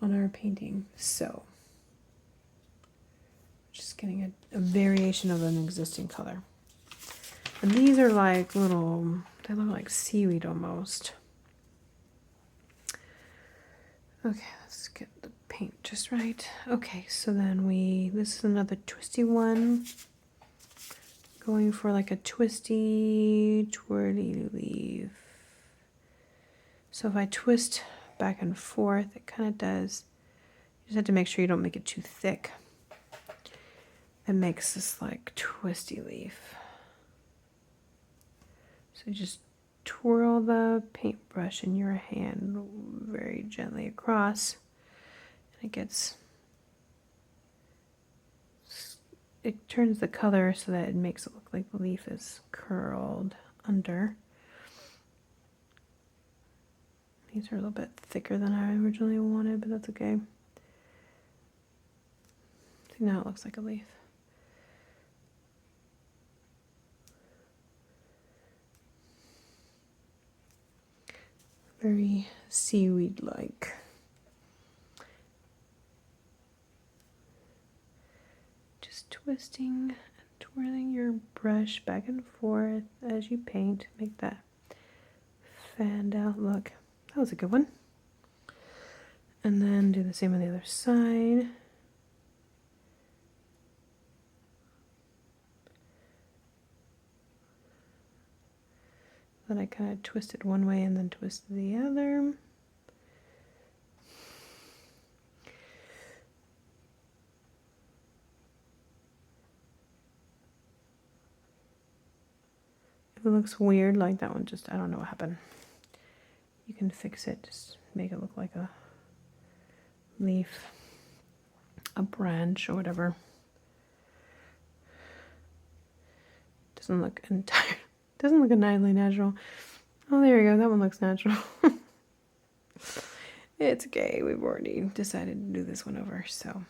on our painting. So just getting a variation of an existing color. And these are like little, they look like seaweed almost. Okay, let's get the paint just right. Okay, so then this is another twisty one. Going for like a twisty, twirly leaf. So if I twist back and forth, it kind of does. You just have to make sure you don't make it too thick. It makes this like twisty leaf. So just twirl the paintbrush in your hand very gently across, and it turns the color so that it makes it look like the leaf is curled under. These are a little bit thicker than I originally wanted, but that's okay. See, now it looks like a leaf. Very seaweed-like. Just twisting and twirling your brush back and forth as you paint. Make that fanned out look. That was a good one. And then do the same on the other side. Then I kind of twisted one way and then twisted the other. If it looks weird like that one, I don't know what happened. You can fix it, just make it look like a leaf. a branch or whatever. Doesn't look entire. Doesn't look entirely natural. Oh, there you go. That one looks natural. It's okay. We've already decided to do this one over, so.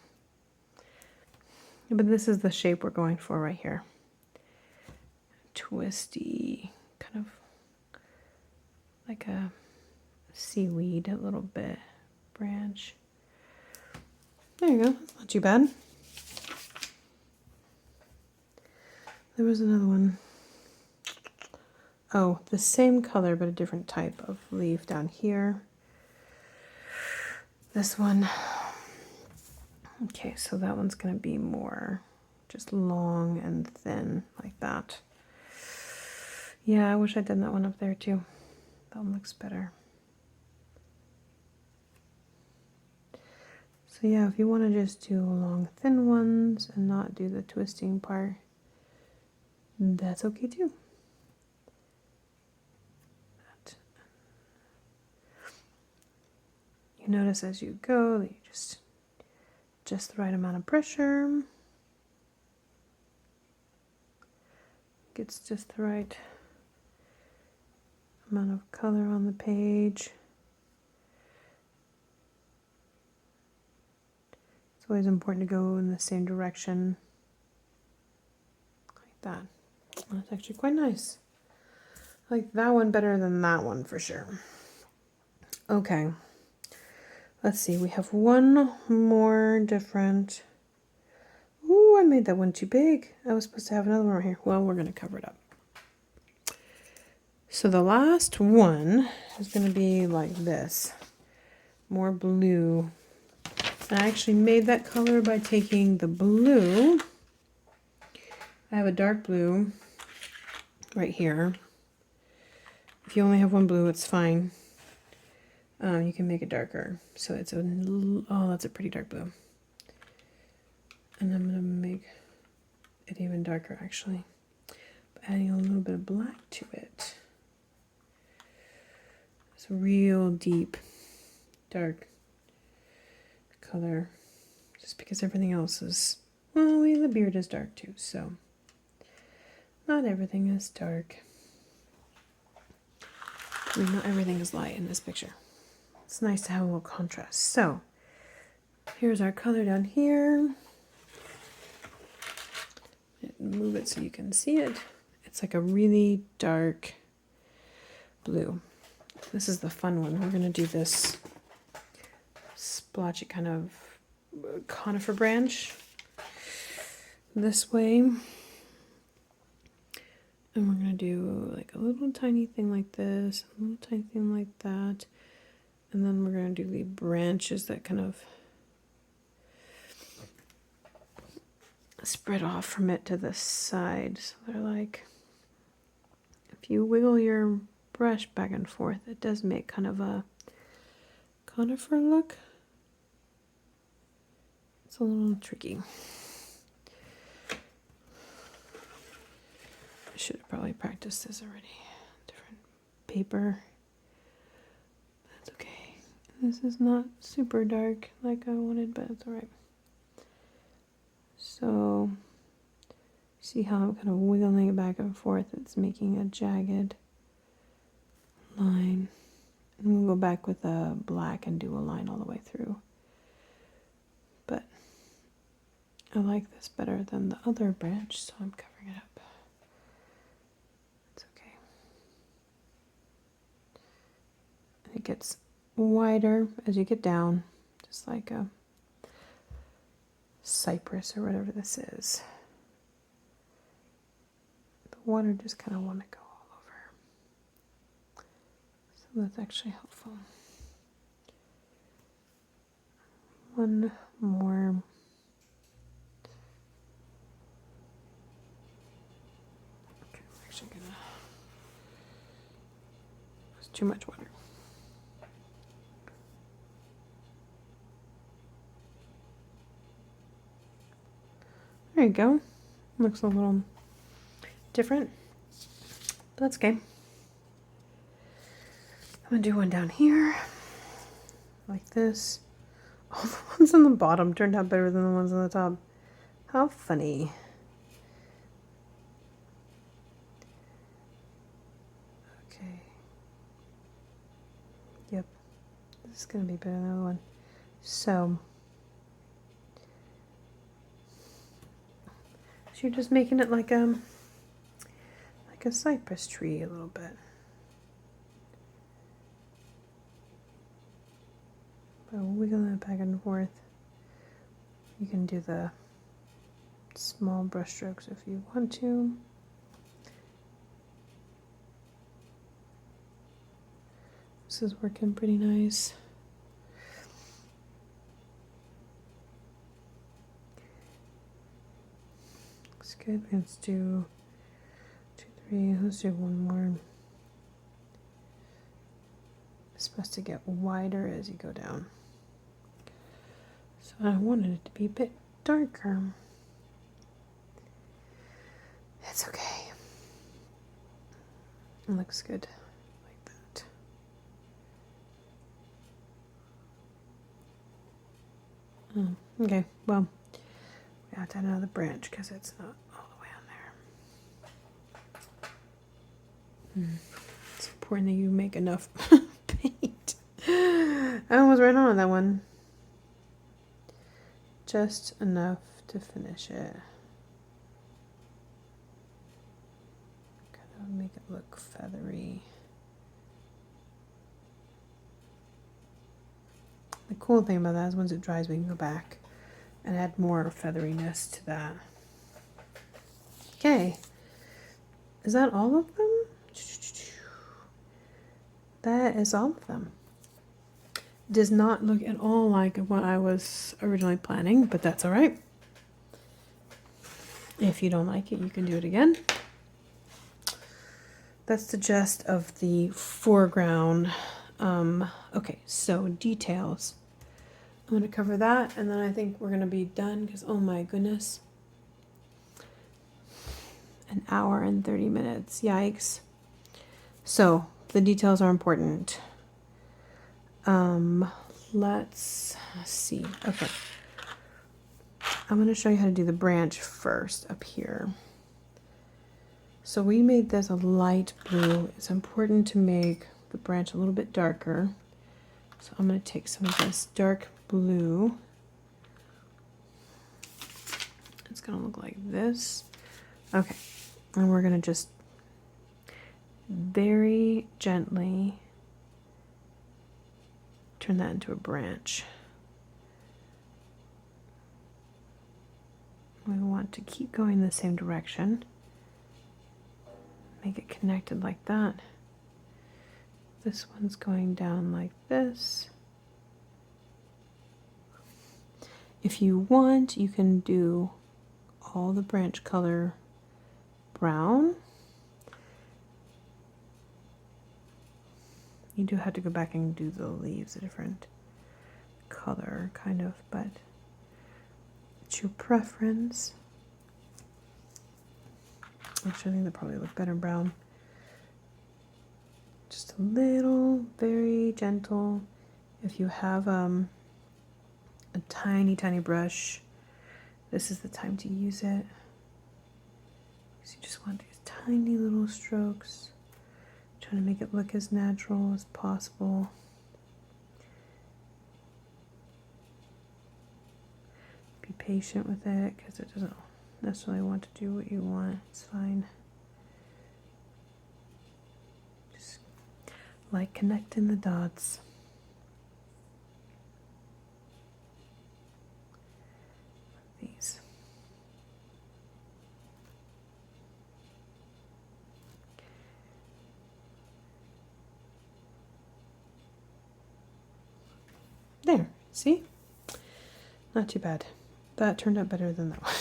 But this is the shape we're going for right here. Twisty, kind of like a seaweed, a little bit branch. There you go. That's not too bad. There was another one. Oh, the same color but a different type of leaf down here. This one. Okay, so that one's going to be more just long and thin like that. Yeah, I wish I'd done that one up there too. That one looks better. So yeah, if you want to just do long thin ones and not do the twisting part, that's okay too. You notice as you go that you just the right amount of pressure. Gets just the right amount of color on the page. It's always important to go in the same direction. Like that. That's actually quite nice. I like that one better than that one for sure. Okay. Let's see, we have one more different. Ooh, I made that one too big. I was supposed to have another one right here. Well, we're going to cover it up. So the last one is going to be like this. More blue. And I actually made that color by taking the blue. I have a dark blue right here. If you only have one blue, it's fine. You can make it darker. So it's oh, that's a pretty dark blue. And I'm going to make it even darker actually. By adding a little bit of black to it. It's a real deep, dark color. Just because everything else is, well, the beard is dark too, so not everything is dark. I mean, not everything is light in this picture. It's nice to have a little contrast. So here's our color down here. Move it so you can see it. It's like a really dark blue. This is the fun one. We're going to do this splotchy kind of conifer branch this way. And we're going to do like a little tiny thing like this, a little tiny thing like that. And then we're going to do the branches that kind of spread off from it to the side. So they're like, if you wiggle your brush back and forth, it does make kind of a conifer look. It's a little tricky. I should have probably practiced this already. Different paper. That's okay. This is not super dark like I wanted, but it's alright. So, see how I'm kind of wiggling it back and forth? It's making a jagged line. And we'll go back with a black and do a line all the way through. But I like this better than the other branch, so I'm covering it up. It's okay. And it gets wider as you get down, just like a cypress or whatever this is. The water just kind of want to go all over. So that's actually helpful. One more. Okay, I'm actually gonna. It's too much water. There you go. Looks a little different, but that's okay. I'm gonna do one down here, like this. All the ones on the bottom turned out better than the ones on the top. How funny. Okay. Yep. This is going to be better than the other one. So you're just making it like a cypress tree a little bit. But wiggling it back and forth. You can do the small brush strokes if you want to. This is working pretty nice. Looks good. Let's do 2, 3. Let's do one more. It's supposed to get wider as you go down. So I wanted it to be a bit darker. It's okay. It looks good like that. Oh, okay, well, we have to add another branch because it's not all the way on there. It's important that you make enough paint. I was right on with that one. Just enough to finish it. Kind of make it look feathery. The cool thing about that is once it dries, we can go back and add more featheriness to that. Okay. Is that all of them? That is all of them. Does not look at all like what I was originally planning, but that's all right. If you don't like it, you can do it again. That's the gist of the foreground. Okay, so details. I'm going to cover that, and then I think we're going to be done because, oh my goodness. An hour and 30 minutes. Yikes. So, the details are important. Let's see. Okay. I'm going to show you how to do the branch first up here. So we made this a light blue. It's important to make the branch a little bit darker. So I'm going to take some of this dark blue. It's going to look like this. Okay. And we're going to just very gently turn that into a branch. We want to keep going the same direction. Make it connected like that. This one's going down like this. If you want, you can do all the branch color brown. You do have to go back and do the leaves a different color, kind of, but it's your preference. Actually, I think they probably look better brown. Just a little, very gentle. If you have a tiny, tiny brush, this is the time to use it. So you just want these tiny little strokes. Trying to make it look as natural as possible. Be patient with it because it doesn't necessarily want to do what you want. It's fine. Just like connecting the dots. These. There, see? Not too bad. That turned out better than that one.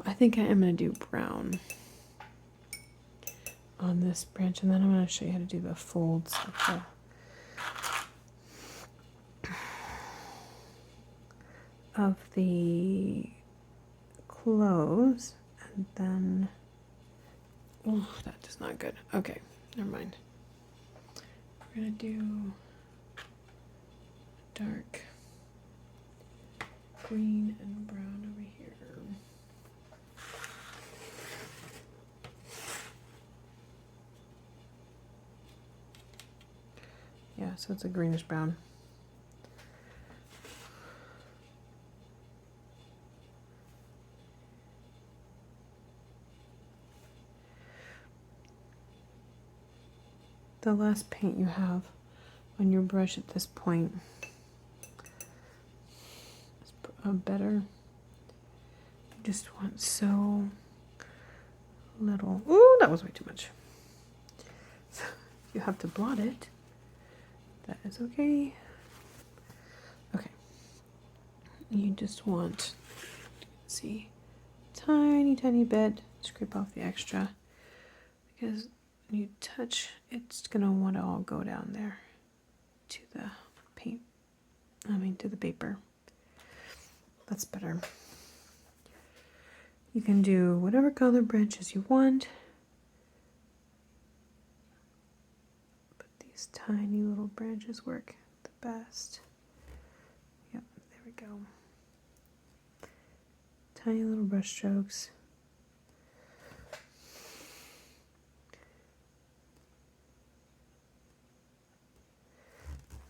I think I am going to do brown on this branch, and then I'm going to show you how to do the folds of the clothes, and then, oh, that is not good. Okay, never mind. We're going to do dark green and brown over here. Yeah, so it's a greenish brown. The last paint you have on your brush at this point is better. You just want so little. Ooh, that was way too much. So if you have to blot it, that is okay. Okay. You just want, see, tiny bit, scrape off the extra, because when you touch, it's gonna want to all go down there to the paint, to the paper. That's better. You can do whatever color branches you want, but these tiny little branches work the best. Yep, there we go. Tiny little brush strokes.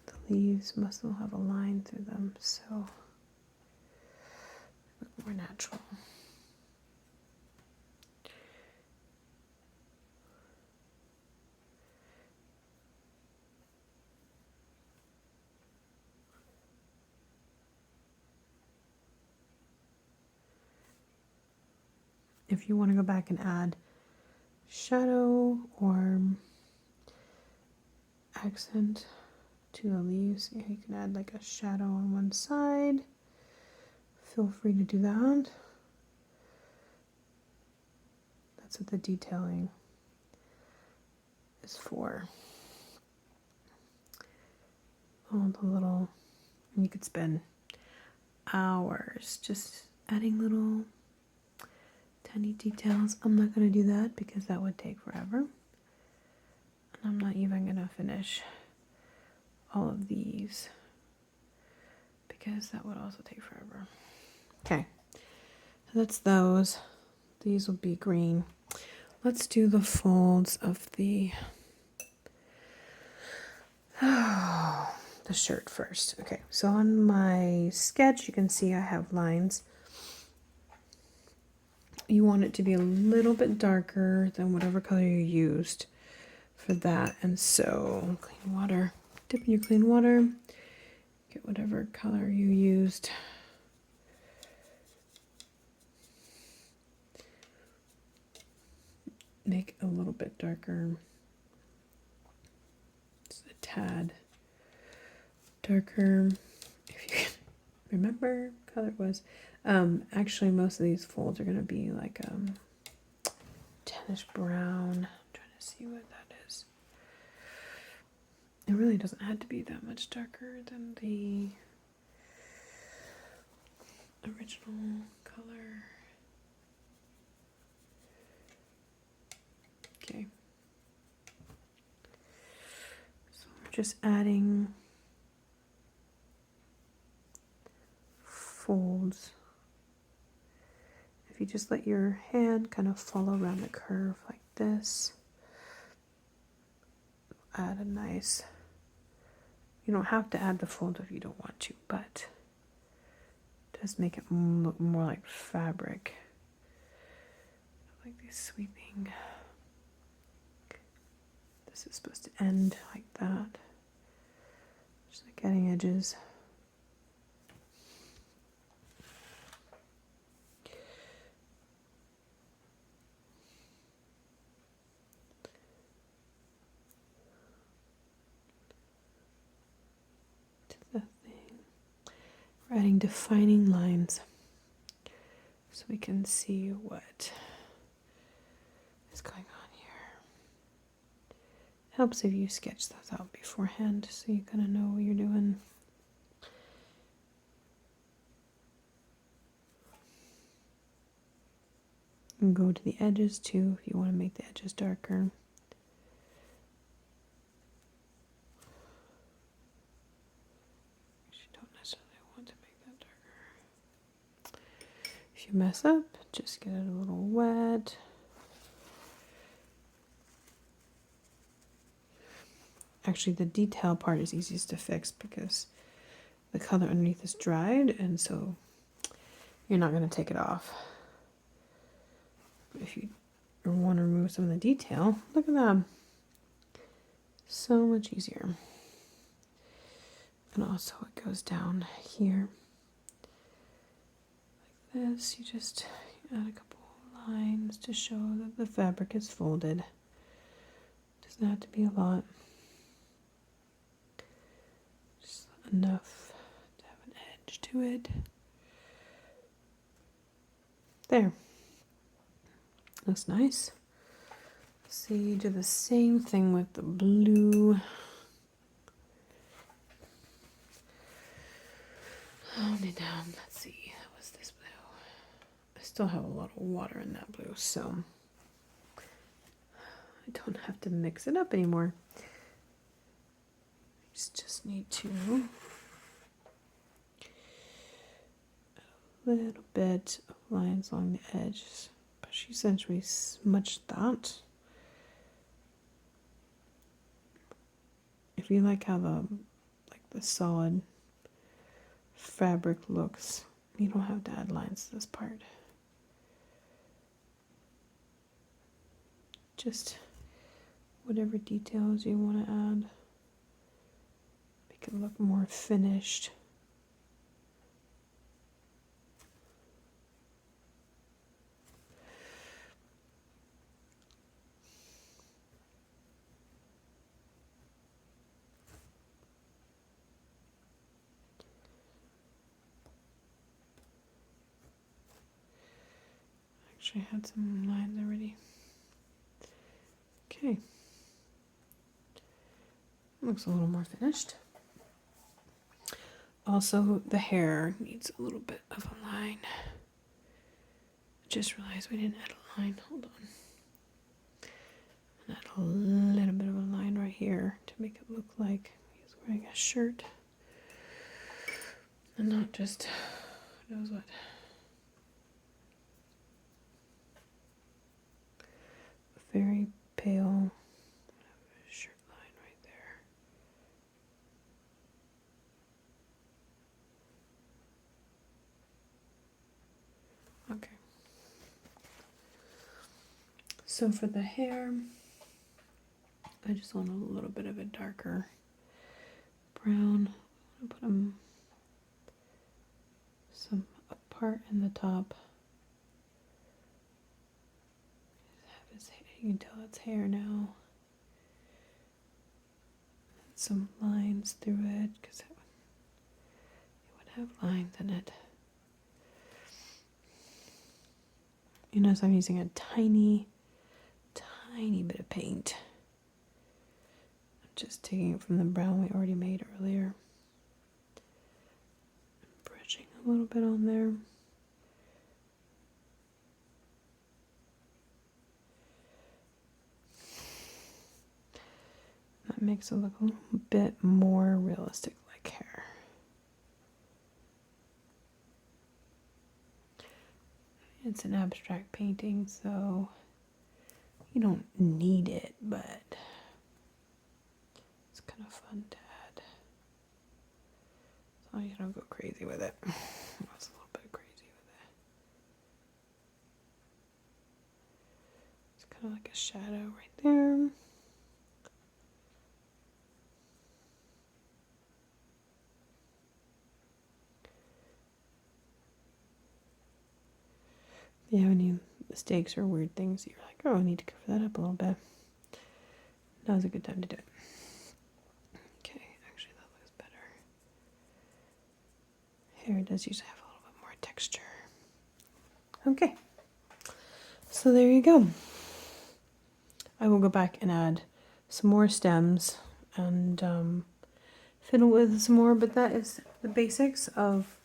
The leaves must all have a line through them, so look more natural. If you want to go back and add shadow or accent to the leaves, you can add like a shadow on one side. Feel free to do that. That's what the detailing is for. All the little, and you could spend hours just adding little tiny details. I'm not going to do that because that would take forever. And I'm not even going to finish all of these because that would also take forever. Okay, so that's those. These will be green. Let's do the folds of the shirt first. Okay, so on my sketch you can see I have lines. You want it to be a little bit darker than whatever color you used for that. And so clean water, dip in your clean water, get whatever color you used. Make it a little bit darker, just a tad darker. If you can remember what color it was. Actually, most of these folds are going to be like tannish brown. I'm trying to see what that is. It really doesn't have to be that much darker than the original color. Okay. So we're just adding folds. If you just let your hand kind of follow around the curve like this, add a nice, you don't have to add the fold if you don't want to, but it does make it look more like fabric. Like these sweeping. This is supposed to end like that. Just like adding edges. We're adding defining lines so we can see what is going on here. Helps if you sketch those out beforehand so you kind of know what you're doing. And go to the edges too if you want to make the edges darker. you mess up, just get it a little wet. Actually, the detail part is easiest to fix because the color underneath is dried, and so you're not going to take it off. If you want to remove some of the detail, look at that. So much easier. And also it goes down here like this. You just add a couple lines to show that the fabric is folded. Doesn't have to be a lot. Just enough to have an edge to it. There. Looks nice. See, do the same thing with the blue. Oh, down. Let's see. That was this blue. I still have a lot of water in that blue, so I don't have to mix it up anymore. I just need to add a little bit of lines along the edges. But she essentially smudged that. If you like how the solid fabric looks, you don't have to add lines to this part. Just whatever details you want to add, make it look more finished. Actually, I had some lines already. Okay. Looks a little more finished. Also, the hair needs a little bit of a line. Just realized we didn't add a line. Hold on. Add a little bit of a line right here to make it look like he's wearing a shirt. And not just who knows what. A very pale shirt line right there. Okay. So for the hair, I just want a little bit of a darker brown. I'll put them some apart in the top. Have his hair. You can tell it's hair now. Some lines through it because it would have lines in it. You notice I'm using a tiny bit of paint. I'm just taking it from the brown we already made earlier. Brushing a little bit on there. That makes it look a little bit more realistic like hair. It's an abstract painting, so you don't need it, but it's kind of fun to add. So you don't go crazy with it. I was a little bit crazy with it. It's kind of like a shadow right there. If you have any mistakes or weird things, you're like, oh, I need to cover that up a little bit. Now's a good time to do it. Okay, actually that looks better. Hair does usually have a little bit more texture. Okay, so there you go. I will go back and add some more stems and fiddle with some more, but that is the basics of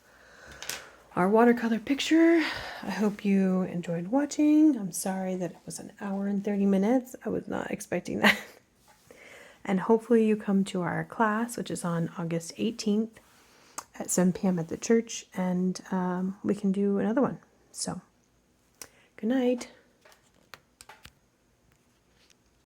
our watercolor picture. I hope you enjoyed watching. I'm sorry that it was an hour and 30 minutes. I was not expecting that. And hopefully you come to our class, which is on August 18th at 7 p.m. at the church, and we can do another one. So, good night.